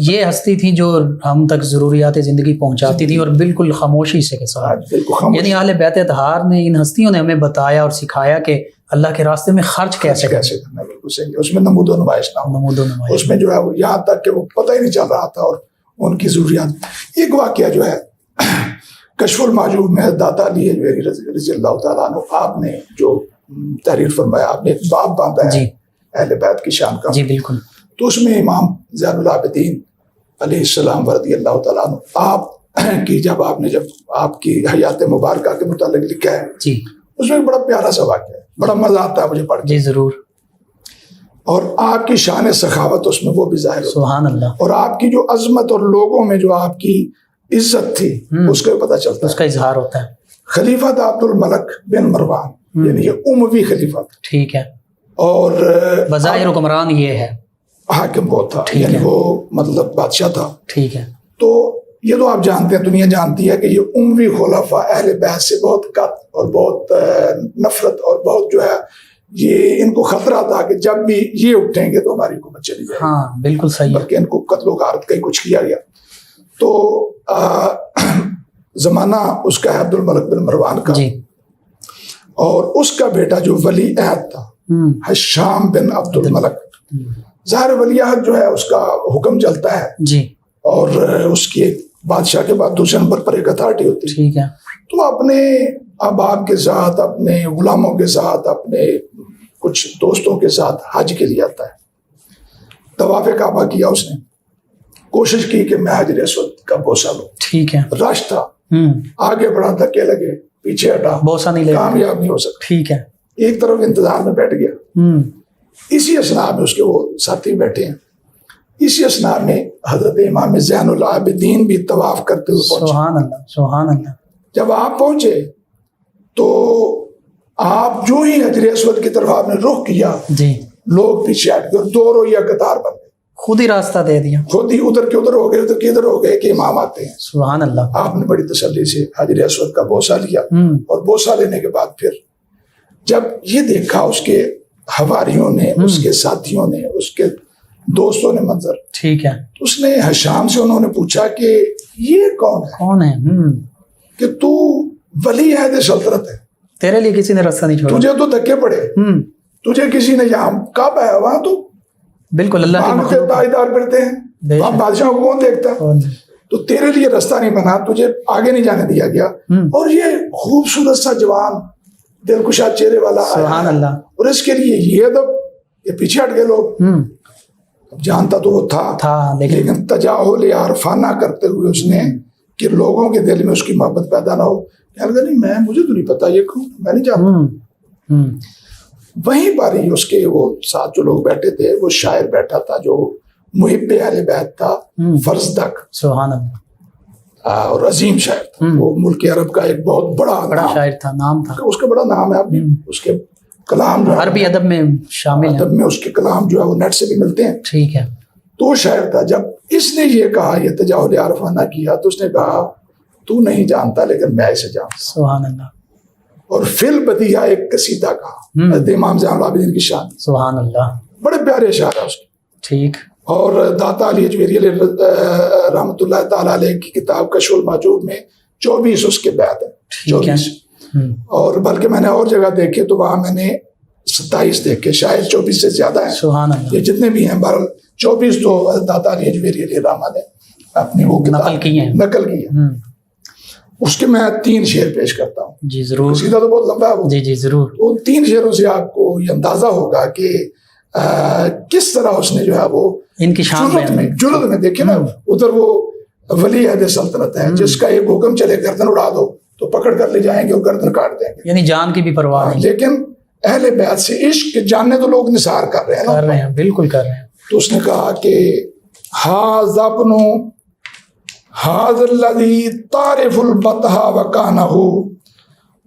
یہ ہستی تھی جو ہم تک ضروریات زندگی پہنچاتی تھی, اور بالکل خاموشی سے کے ساتھ. یعنی اہل بیت اطہار نے, ان ہستیوں نے ہمیں بتایا اور سکھایا کہ اللہ کے راستے میں خرچ کیسے کرنا. بالکل صحیح. اس میں نمود و نمائش نہ, اس میں جو ہے یہاں تک کہ وہ پتہ ہی نہیں چل رہا تھا, اور ان کی ضروریات. ایک واقعہ جو ہے کشف المعجوب میں داتا علی حجویری رضی اللہ تعالیٰ عنہ, آپ نے جو تحریر فرمایا, آپ نے ایک باب باندھا ہے اہل بیت کی شان کا. جی بالکل. تو اس میں امام زین العابدین علیہ السلام رضی اللہ تعالیٰ عنہ آپ کی جب آپ کی حیات مبارکہ کے متعلق لکھا ہے, جی اس میں بڑا پیارا سا واقعہ ہے, بڑا مزہ آتا ہے مجھے پڑھ کے. جی ضرور. اور آپ کی شان سخاوت اس میں وہ بھی ظاہر ہوتا ہے. سبحان اللہ. اور آپ کی جو عظمت اور لوگوں میں جو آپ کی عزت تھی اس کا پتہ چلتا ہے, اس کا اظہار ہوتا ہے. خلیفہ تھا عبد الملک بن مروان, یعنی یہ اموی خلیفہ تھا. ٹھیک ہے. اور بظاہر حکمران یہ ہے, حاکم وہ تھا, یعنی وہ مطلب بادشاہ تھا. ٹھیک ہے. تو یہ تو آپ جانتے ہیں, دنیا جانتی ہے کہ یہ اموی خلفاء اہل بیت سے بہت قط اور بہت نفرت اور بہت جو ہے یہ ان کو خطرہ تھا کہ جب بھی یہ اٹھیں گے تو ہماری حکومت چلی جائے. ہاں بالکل صحیح. بلکہ ان کو قتل و غارت کا کچھ کیا گیا. تو زمانہ اس کا ہے عبد الملک بن مروان کا, جی. اور اس کا بیٹا جو ولی عہد تھا حشام بن عبد الملک. ظاہر ولی عہد جو ہے اس کا حکم چلتا ہے, جی, اور اس کی ایک بادشاہ کے بعد دوسرے نمبر پر ایک اتھارٹی ہوتی ہے. ٹھیک ہے. تو اپنے احباب کے ساتھ, اپنے غلاموں کے ساتھ, اپنے کچھ دوستوں کے ساتھ حج کے لیے آتا ہے. طواف کعبہ کیا اس نے, کوشش کی کہ میں حجر اسود کا بوسہ لوں. ٹھیک ہے. رش تھا, آگے بڑھا, دھکے لگے, پیچھے ہٹا, بوسہ نہیں لے, کامیاب نہیں ہو سکتا. ٹھیک ہے. ایک طرف انتظار میں بیٹھ گیا. اسی اسنا میں اس کے وہ ساتھی بیٹھے ہیں. اسی اسنا میں حضرت امام زین العابدین بھی طواف کرتے ہوئے پہنچے. سبحان اللہ, سبحان اللہ. جب آپ پہنچے تو آپ جو ہی حجر اسود کی طرف آپ نے رخ کیا, جی, لوگ پیچھے ہٹ گئے, دو رویہ قطار بن گئے. خود ہی راستہ دے دیا, خود ہی ادھر کے ادھر ہو گئے, ادھر کے ادھر ہو گئے کہ امام آتے ہیں. سبحان اللہ. آپ نے بڑی تسلی سے حجر اسود کا بوسہ لیا, اور بوسہ لینے کے بعد پھر جب یہ دیکھا اس کے ہواریوں نے، اس کے ساتھیوں نے، اس کے دوستوں نے منظر، ٹھیک ہے، اس نے ہشام سے انہوں نے پوچھا کہ یہ کون ہے کون ہے؟ کہ تو ولی عہد سلطنت ہے، تیرے لیے کسی نے راستہ نہیں چھوڑا، تجھے تو دھکے پڑے، تجھے کسی نے یہاں کب ہے وہاں تو بالکل اللہ کی وہاں کے مخلوق، تائیدار پھرتے ہیں، بے وہاں شک۔ بادشاہ کو کون دیکھتا ہے؟ کون؟ تو تیرے لیے راستہ نہیں بنا، تجھے آگے نہیں جانے دیا گیا، اور یہ خوبصورت سا جوان دلکشا چہرے والا آیا سبحان ہے، اللہ، اور اس کے لیے یہ ادب، یہ پیچھے ہٹ گئے لوگ، جانتا تو وہ تھا لیکن تجاہل عارفانہ کرتے ہوئے اس نے کہ لوگوں کے دل میں اس کی محبت پیدا نہ ہو، کہنے لگا نہیں مجھے تو نہیں پتا یہ کون، میں نہیں جانتا۔ وہیں پر ہی اس کے وہ ساتھ جو لوگ بیٹھے تھے، وہ شاعر بیٹھا تھا جو محب اہل بیت تھا، فرزدق، سبحان اللہ، اور عظیم شاعر تھا، وہ ملک عرب کا ایک بہت بڑا نام، شاعر تھا، نام تھا، اس کا بڑا نام ہے، آپ اس کے کلام جو ہے عربی ادب میں شامل ہے، ادب میں اس کے کلام جو ہے وہ نیٹ سے بھی ملتے ہیں، ٹھیک ہے، تو وہ شاعر تھا۔ جب اس نے یہ کہا، یہ تجاہل عارفانہ کیا، تو اس نے کہا تو نہیں جانتا لیکن میں اسے جانتا، سبحان اللہ، اور فی البدیہہ ایک قصیدہ کہا حضرت امام زین العابدین کی شان، سبحان اللہ، بڑے پیارے اشعار ہیں اس کے، ٹھیک، اور داتا علی اجمیری علیہ رحمۃ اللہ تعالیٰ علیہ کی کتاب کشف المحجوب میں 24 اس کے بیت ہیں، 24، اور بلکہ میں نے اور جگہ دیکھے تو وہاں میں نے 27 دیکھے، شاید 24 سے زیادہ ہیں، سبحان اللہ، یہ جتنے بھی ہیں، بہرحال 24 تو داتا علی اجمیری علیہ رحمہ نے اپنی وہ کتاب نقل کی ہیں، نقل کی ہے۔ اس کے میں 3 شعر پیش کرتا ہوں، جی ضرور، سیدھا تو بہت لمبا ہے وہ، جی جی ضرور، ان 3 شعروں سے آپ کو یہ اندازہ ہوگا کہ کس طرح اس نے جو ہے وہ ان کی شان جرت میں دیکھیں نا، ادھر وہ ولی عہد سلطنت ہے جس کا ایک حکم چلے گردن اڑا دو تو پکڑ کر لے جائیں گے اور گردن کاٹ دیں گے، یعنی جان کی بھی پرواہ نہیں لیکن اہل بیت سے عشق جاننے تو لوگ نثار کر رہے ہیں کر رہے ہیں، بالکل کر رہے ہیں، تو اس نے کہا کہ ھذا ابن ھذا الذی تعرف البطہ وکانہ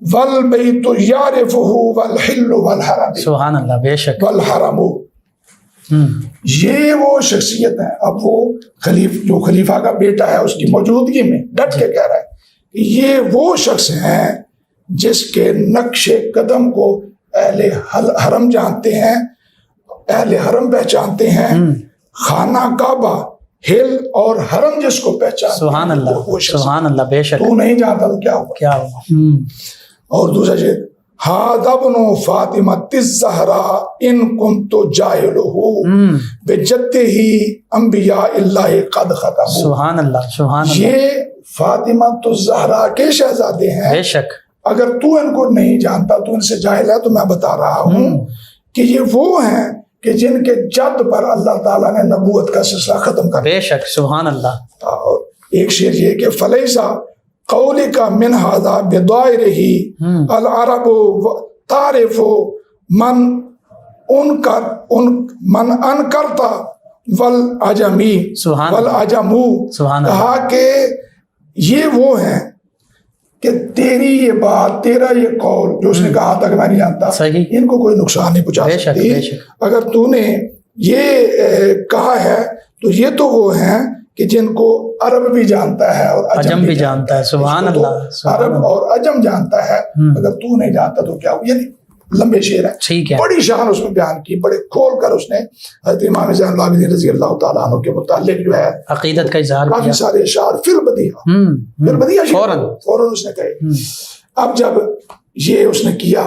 والبیت یعرفہ والحل والحرم، سبحان اللہ، بے شک، والحرم، یہ وہ شخصیت ہے۔ اب وہ جو خلیفہ کا بیٹا ہے اس کی موجودگی میں ڈٹ کے کہہ رہا ہے کہ یہ وہ شخص ہیں جس کے نقش قدم کو اہل حرم جانتے ہیں، اہل حرم پہچانتے ہیں، خانہ کعبہ، ہل اور حرم جس کو پہچانتے، سبحان اللہ، سبحان اللہ، بے شک، تو نہیں جانتا تو کیا ہوگا؟ کیا ہوا؟ اور دوسرا شعر، ھذا ابن فاطمۃ الزہراء ان کنت جاہلہ بجدہ انبیاء اللہ قد ختموا، سبحان اللہ، سبحان اللہ، یہ فاطمۃ الزہراء کے شہزادے ہیں، بے شک، اگر تو ان کو نہیں جانتا، تو ان سے جاہل ہے، تو میں بتا رہا ہوں کہ یہ وہ ہیں کہ جن کے جد پر اللہ تعالیٰ نے نبوت کا سلسلہ ختم کر دیا۔ بے شک، سبحان اللہ، اور ایک شعر یہ کہ فلیسا قولک من ھذا بضائرہ العرب تعرف من انکرتا والعجمی سبحان اللہ، والعجمو، سبحان اللہ، کہا کہ یہ وہ ہیں کہ تیری یہ بات، تیرا یہ قول جو اس نے کہا تھا کہ میں نہیں جانتا، صحیح، ان کو کوئی نقصان نہیں پہنچا بے شک، سکتی، بے شک، اگر تو نے یہ کہا ہے تو یہ تو وہ ہیں کہ جن کو عرب بھی جانتا ہے اور عجم بھی جانتا ہے، سبحان اس کو تو اللہ، سبحان عرب اللہ، اور عجم جانتا ہے، اگر تو نہیں جانتا تو کیا ہو؟ یعنی لمبے شعر ہیں، ٹھیک ہے، بڑی شان اس میں بیان کی، بڑے کھول کر اس نے حضرت امام زین العابدین رضی اللہ تعالیٰ عنہ کے متعلق جو ہے عقیدت کا اظہار کافی کیا، سارے اشعار فی البدیہہ فوراً اس نے کہے۔ اب جب یہ اس نے کیا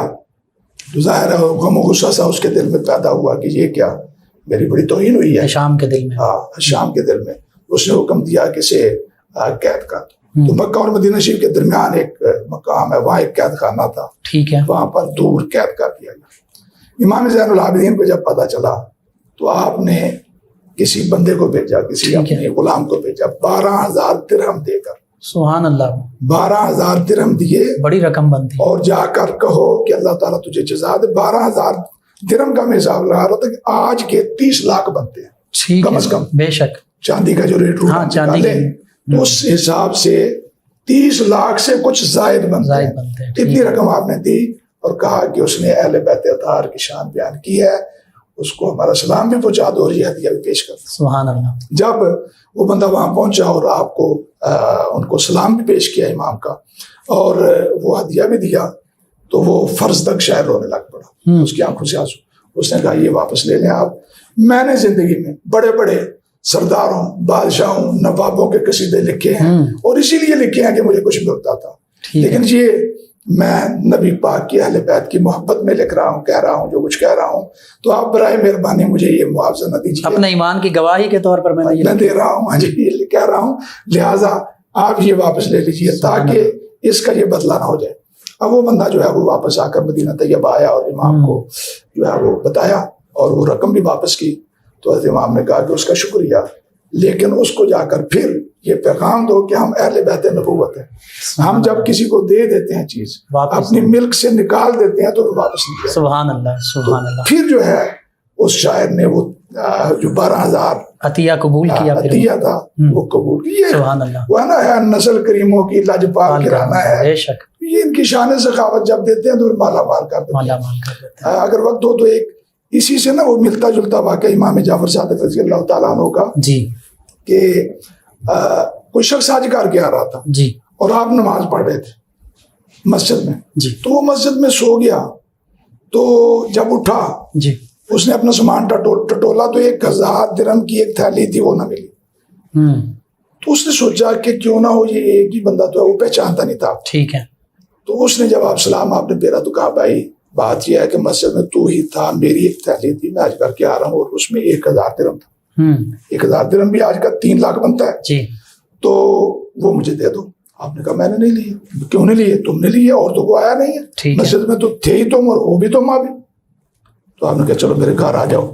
تو ظاہر ہے غم و غصہ سا اس کے دل میں پیدا ہوا کہ یہ کیا، میری بڑی توہین ہوئی ہے، شام کے دل میں، ہاں شام کے دل میں۔ اس نے حکم دیا کہ اسے قید کر، تو مکہ اور مدینہ شریف کے درمیان ایک مقام ہے، وہاں ایک قید خانہ تھا، ٹھیک ہے، وہاں پر دور قید کر دیا گیا۔ امام زین العابدین کو جب پتہ چلا تو آپ نے کسی بندے کو بھیجا، کسی اپنے غلام کو بھیجا، 12,000 درہم دے کر، سبحان اللہ، 12,000 درہم دیے، بڑی رقم بنتی، اور جا کر کہو کہ اللہ تعالیٰ تجھے جزا دے۔ 12,000 درہم کا میں حساب لگا رہا تھا کہ آج کے 30 لاکھ بنتے ہیں ٹھیک کم از کم، ہے، بے شک، چاندی کا جو ریٹ ہاں چاندی تو اس حساب سے 30 لاکھ سے کچھ زائد بنتے ہیں۔ اتنی رقم آپ نے دی اور کہا کہ اس نے اہل بیت اطہار کی شان بیان کی ہے، اس کو ہمارا سلام بھی پہنچا دو اور یہ ہدیہ بھی پیش کر دو۔ سبحان اللہ، جب وہ بندہ وہاں پہنچا اور آپ کو ان کو سلام بھی پیش کیا امام کا اور وہ ہدیہ بھی دیا، تو وہ فرزدق شاعر رونے لگ پڑا، اس کی آنکھوں سے آنسو، اس نے کہا یہ واپس لے لیں آپ. میں نے زندگی میں بڑے بڑے سرداروں، بادشاہوں، نوابوں کے قصیدے لکھے ہیں اور اسی لیے لکھے ہیں کہ مجھے کچھ ملتا تھا، لیکن یہ میں نبی پاک کی اہل بیت کی محبت میں لکھ رہا ہوں، کہہ رہا ہوں جو کچھ کہہ رہا ہوں. تو آپ برائے مہربانی مجھے یہ معاوضہ نہ دیجیے، اپنے ایمان کی گواہی کے طور پر میں دے رہا ہوں. ہاں جی یہ کہہ رہا ہوں، لہٰذا آپ یہ واپس لے لیجیے تاکہ اس کا یہ بدلہ نہ ہو جائے. اب وہ بندہ جو ہے وہ واپس آ کر مدینہ طیبہ آیا اور امام کو جو ہے وہ بتایا اور وہ رقم بھی واپس کی. تو حضرت امام نے کہا کہ اس کا شکریہ، لیکن اس کو جا کر پھر یہ پیغام دو کہ ہم اہل بیت نبوت ہیں. ہم جب کسی کو دے دیتے ہیں چیز، اپنی ملک سے نکال دیتے ہیں تو واپس نہیں دیتے. سبحان اللہ سبحان اللہ. پھر جو ہے اس شاعر نے وہ جو 12,000 عطیہ قبول کیا، عطیہ تھا وہ قبول کیا. سبحان اللہ. وہ ہے نا ہے نسل کریموں کی لاجپال گرانا ہے. بے شک یہ ان کی شان سخاوت جب دیتے ہیں تو مالا مال کر دیتے ہیں. اگر وقت ہو تو ایک اسی سے نا وہ ملتا جلتا واقعہ امام جعفر صادق رضی اللہ تعالیٰ عنہ کا جی، کہ کوئی شخص حج کر کے آ رہا تھا جی، اور آپ نماز پڑھ رہے تھے مسجد میں جی، تو وہ مسجد میں سو گیا. تو جب اٹھا جی، اس نے اپنا سامان ٹٹولا تو 1,000 درہم کی ایک تھیلی تھی وہ نہ ملی. تو اس نے سوچا کہ کیوں نہ ہو یہ ایک ہی بندہ تو ہے، وہ پہچانتا نہیں تھا. ٹھیک ہے. تو اس نے جب آپ سلام آپ نے پھیرا تو کہا بھائی بات یہ ہے کہ مسجد میں تو ہی تھا، میری ایک تھیلی تھی میں آج کر کے آ رہا ہوں اور اس میں 1,000 درہم تھا. 1,000 درہم بھی آج کا 3 لاکھ بنتا ہے. جی. تو وہ مجھے دے دو. آپ نے کہا میں نے نہیں لیے. کیوں نہیں لیے؟ تم نے لیے اور تو کو آیا نہیں ہے. مسجد میں تو تھے ہی تم اور وہ بھی تم بھی. تو آپ نے کہا چلو میرے گھر آ جاؤ.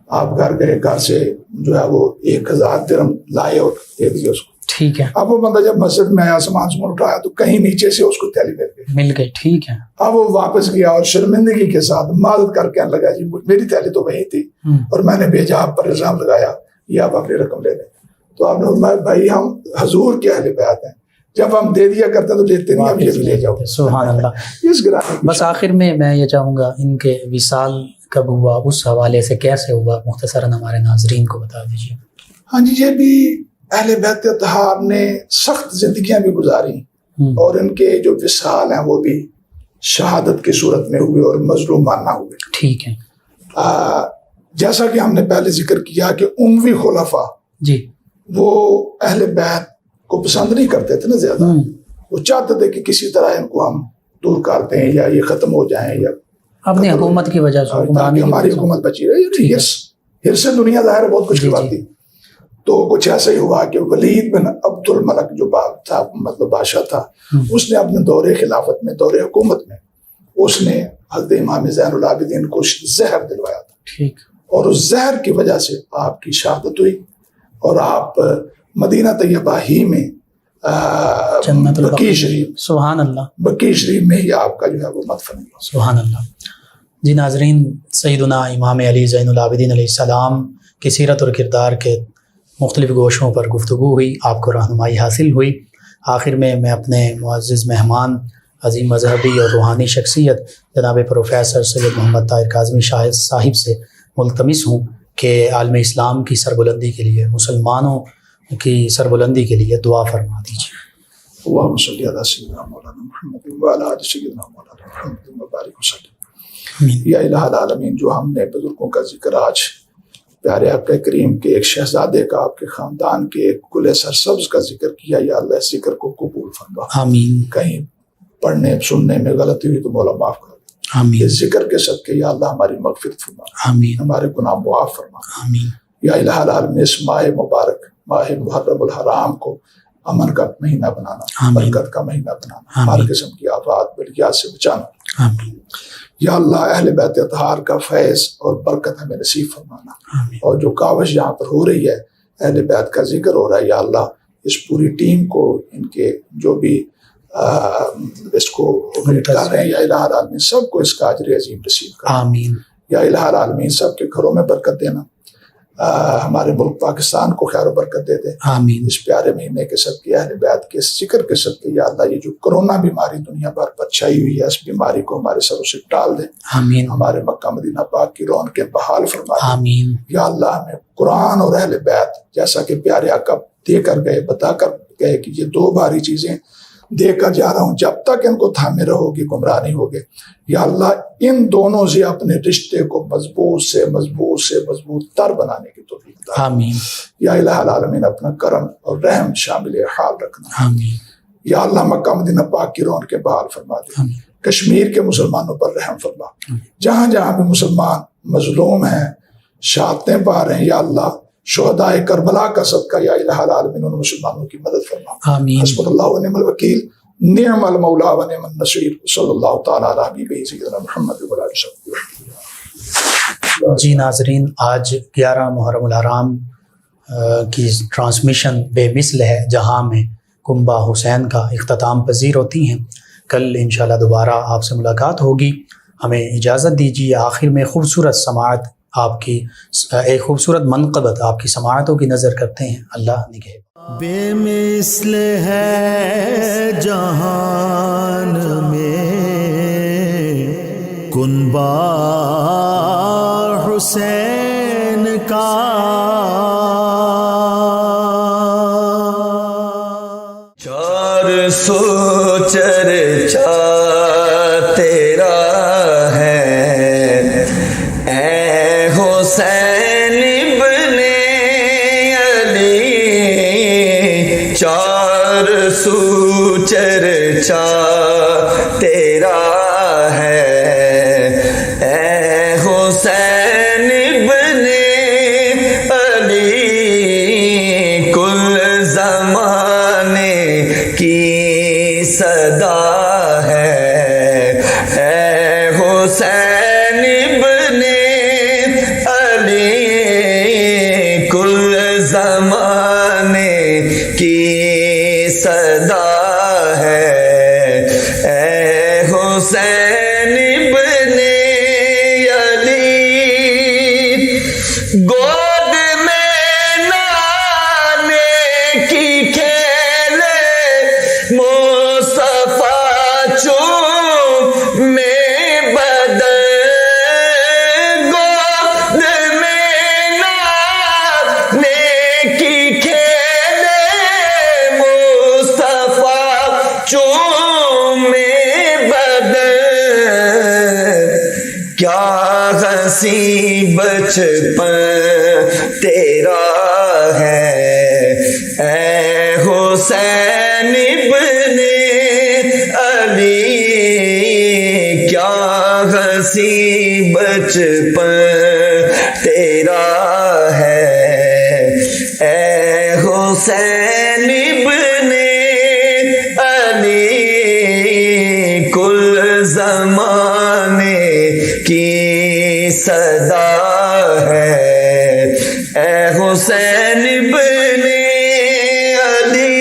آپ گھر گئے، گھر سے جو ہے وہ 1,000 درہم لائے اور دے دیے اس کو. ٹھیک ہے. اب وہ بندہ جب مسجد میں آیا سامان اٹھایا تو کہیں نیچے سے اس کو تھیلی مل گئی. ٹھیک ہے. اب وہ واپس گیا اور شرمندگی کے ساتھ معذرت کر کے لگا جی میری تھیلی تو وہی تھی اور میں نے بھیجا، آپ پر الزام لگایا، یہ آپ اپنی رقم لے لیں. تو آپ نے فرمایا بھائی ہم حضور کے اہل بیت ہیں، جب ہم دے دیا کرتے تو لیتے نہیں، اب یہ بھی لے جاؤ. سبحان اللہ. اس گرانے بس آخر میں یہ چاہوں گا ان کے وصال کب ہوا، اس حوالے سے کیسے ہوا، مختصراً ہمارے ناظرین کو بتا دیجیے. ہاں جی، یہ بھی اہل بیت اطہار نے سخت زندگیاں بھی گزاری اور ان کے جو وصال ہیں وہ بھی شہادت کی صورت میں ہوئے اور مظلومانہ ہوئے. ٹھیک ہے. جیسا کہ ہم نے پہلے ذکر کیا کہ اموی خلفاء جی وہ اہل بیت کو پسند نہیں کرتے تھے نا زیادہ. وہ چاہتے تھے کہ کسی طرح ان کو ہم دور کر دیں یا یہ ختم ہو جائیں یا اپنی حکومت کی وجہ سے تاکہ ہماری حکومت بچی رہے. ہرس دنیا ظاہر بہت کچھ کی بات تھی. تو کچھ ایسا ہی ہوا کہ ولید بن عبد الملک جو باپ تھا، مطلب بادشاہ تھا، اس نے اپنے دور خلافت میں، دور حکومت میں اس نے حضرت امام زین العابدین کو زہر دلوایا تھا. ٹھیک. اور اس زہر کی وجہ سے آپ کی شہادت ہوئی اور آپ مدینہ طیبہ ہی میں بقیع شریف، سبحان اللہ، بقیع شریف میں ہی آپ کا جو ہے وہ مدفن ہوا. سبحان اللہ. جی ناظرین، سیدنا امام علی زین العابدین علیہ السلام کی سیرت اور کردار کے مختلف گوشوں پر گفتگو ہوئی، آپ کو رہنمائی حاصل ہوئی. آخر میں اپنے معزز مہمان، عظیم مذہبی اور روحانی شخصیت جناب پروفیسر سید محمد طاہر کاظمی صاحب سے ملتمس ہوں کہ عالم اسلام کی سربلندی کے لیے، مسلمانوں کی سربلندی کے لیے دعا فرما دیجیے. اللہم صلی علی سیدنا مولانا محمد وعلی آل سیدنا مولانا محمد وبارک وسلم. یا الہ العالمین، جو ہم نے بزرگوں کا ذکر آج پیارے آپ کے کریم کے ایک شہزادے کا، آپ کے خاندان کے ایک گل سرسبز کا ذکر کیا، یا اللہ اس ذکر کو قبول فرما. آمین. کہیں پڑھنے سننے میں غلطی ہوئی تو مولا معاف کر. آمین. اس ذکر کے صدقے یا اللہ ہماری مغفرت فرما. آمین. ہمارے گناہ معاف فرما. آمین. یا الہ العالمین، اس ماہ مبارک، ماہ محرم الحرام کو امن کا مہینہ بنانا، برکت کا مہینہ بنانا، ہر قسم کی آفات بلیات سے بچانا. آمین. یا اللہ اہل بیت اطہار کا فیض اور برکت ہمیں نصیب فرمانا. اور جو کاوش یہاں پر ہو رہی ہے، اہل بیت کا ذکر ہو رہا ہے، یا اللہ اس پوری ٹیم کو، ان کے جو بھی اس کو کر رہے ہیں، یا الہ العالمین سب کو اس کا اجر عظیم نصیب کرنا. آمین. یا الہ العالمین سب کے گھروں میں برکت دینا، ہمارے ملک پاکستان کو خیر و برکت دے دے. آمین. اس پیارے مہینے کے صدقے، اہل بیت کے ذکر کے صدقے، یا اللہ یہ جو کرونا بیماری دنیا بھر پر چھائی ہوئی ہے، اس بیماری کو ہمارے سروں سے ٹال دے. آمین. ہمارے مکہ مدینہ پاک کی رونقیں بحال فرما دے. آمین. یا اللہ ہمیں قرآن اور اہل بیت، جیسا کہ پیارے آقا دے کر گئے، بتا کر گئے کہ یہ 2 بھاری چیزیں دے کر جا رہا ہوں، جب تک ان کو تھامے رہو گے گمراہ نہیں ہوگے۔ یا اللہ ان دونوں سے اپنے رشتے کو مضبوط سے مضبوط تر بنانے کی توفیق عطا۔ آمین یا الہ العالمین اپنا کرم اور رحم شامل حال رکھنا۔ آمین یا اللہ مکہ مدینہ پاک کی رون کے بحال فرما دے، آمین کشمیر کے مسلمانوں پر رحم فرما، جہاں جہاں بھی مسلمان مظلوم ہیں، شہادتیں پا رہے ہیں، یا اللہ شہداء کربلا کا صدقہ یا الہ العالمین ان مسلمانوں کی مدد فرما۔ آمین۔ حسبنا اللہ و نعم الوکیل، نعم المولا و نعم النصیر، صلی اللہ تعالی علی حبیبہ سیدنا محمد و علی آلہ وصحبہ۔ جی ناظرین، آج 11 محرم الحرام کی ٹرانسمیشن بے مثل ہے، جہاں میں کنبہ حسین کا اختتام پذیر ہوتی ہیں۔ کل انشاءاللہ دوبارہ آپ سے ملاقات ہوگی۔ ہمیں اجازت دیجیے، آخر میں خوبصورت سماعت آپ کی، ایک خوبصورت منقبت آپ کی سماعتوں کی نظر کرتے ہیں۔ اللہ نگہبان۔ بے مثل ہے جہان میں کنبہ حسین کا، چار سو چرچا تیرا ہے اے حسین ابن علی، چار سو چرچا تیرا ہے اے حسین ابن علی، کل زمانے کی صدا ہے اے حسین ابن علی، کل زمانے کی صدا ہے اے حسین ابن علی، گود میں نانے کی کھیلے مصطفیٰ چون میں بدل، گود میں نانے کی کھیلے مصطفیٰ چون میں بدل، کیا ہنسی بچپن تیرا ہے اے حسین ابن علی، کیا ہنسی بچپن تیرا ہے اے حسین ابن علی، کل زمانے کی صدا ہے اے حسین ابن علی،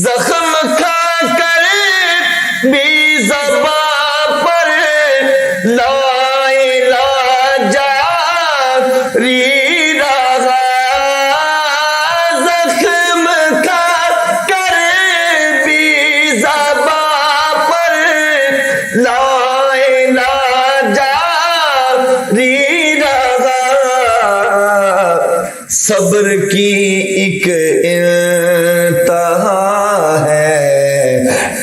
زخم کھا کر بھی زباں پر لا الہ جاری رہا، زخم کھا کر بھی زباں پر لا الہ جاری رہا، صبر کی ایک انتہا ہے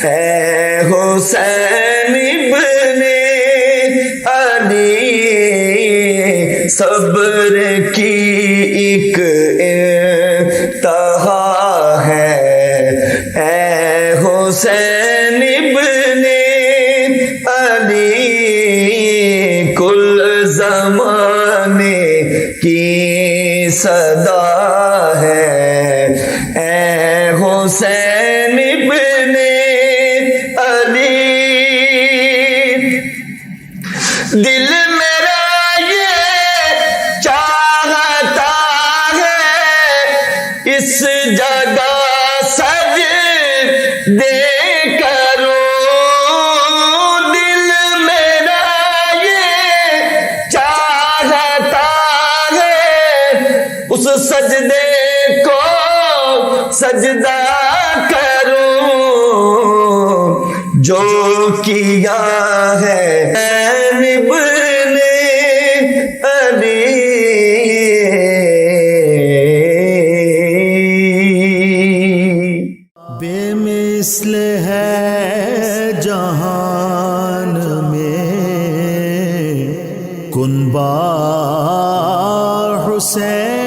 اے حسین ابن علی، صبر کی ایک انتہا ہے اے حسین ابن علی، کل زمانے کی صدا ہے اے حسین ابن علی، دل میرا یہ چاہتا ہے اس جگہ سجدے کروں، دل میرا یہ چاہتا ہے اس سجدے کو سجدہ کروں، جو کیا ہے ابن علی، میں کنبا حسین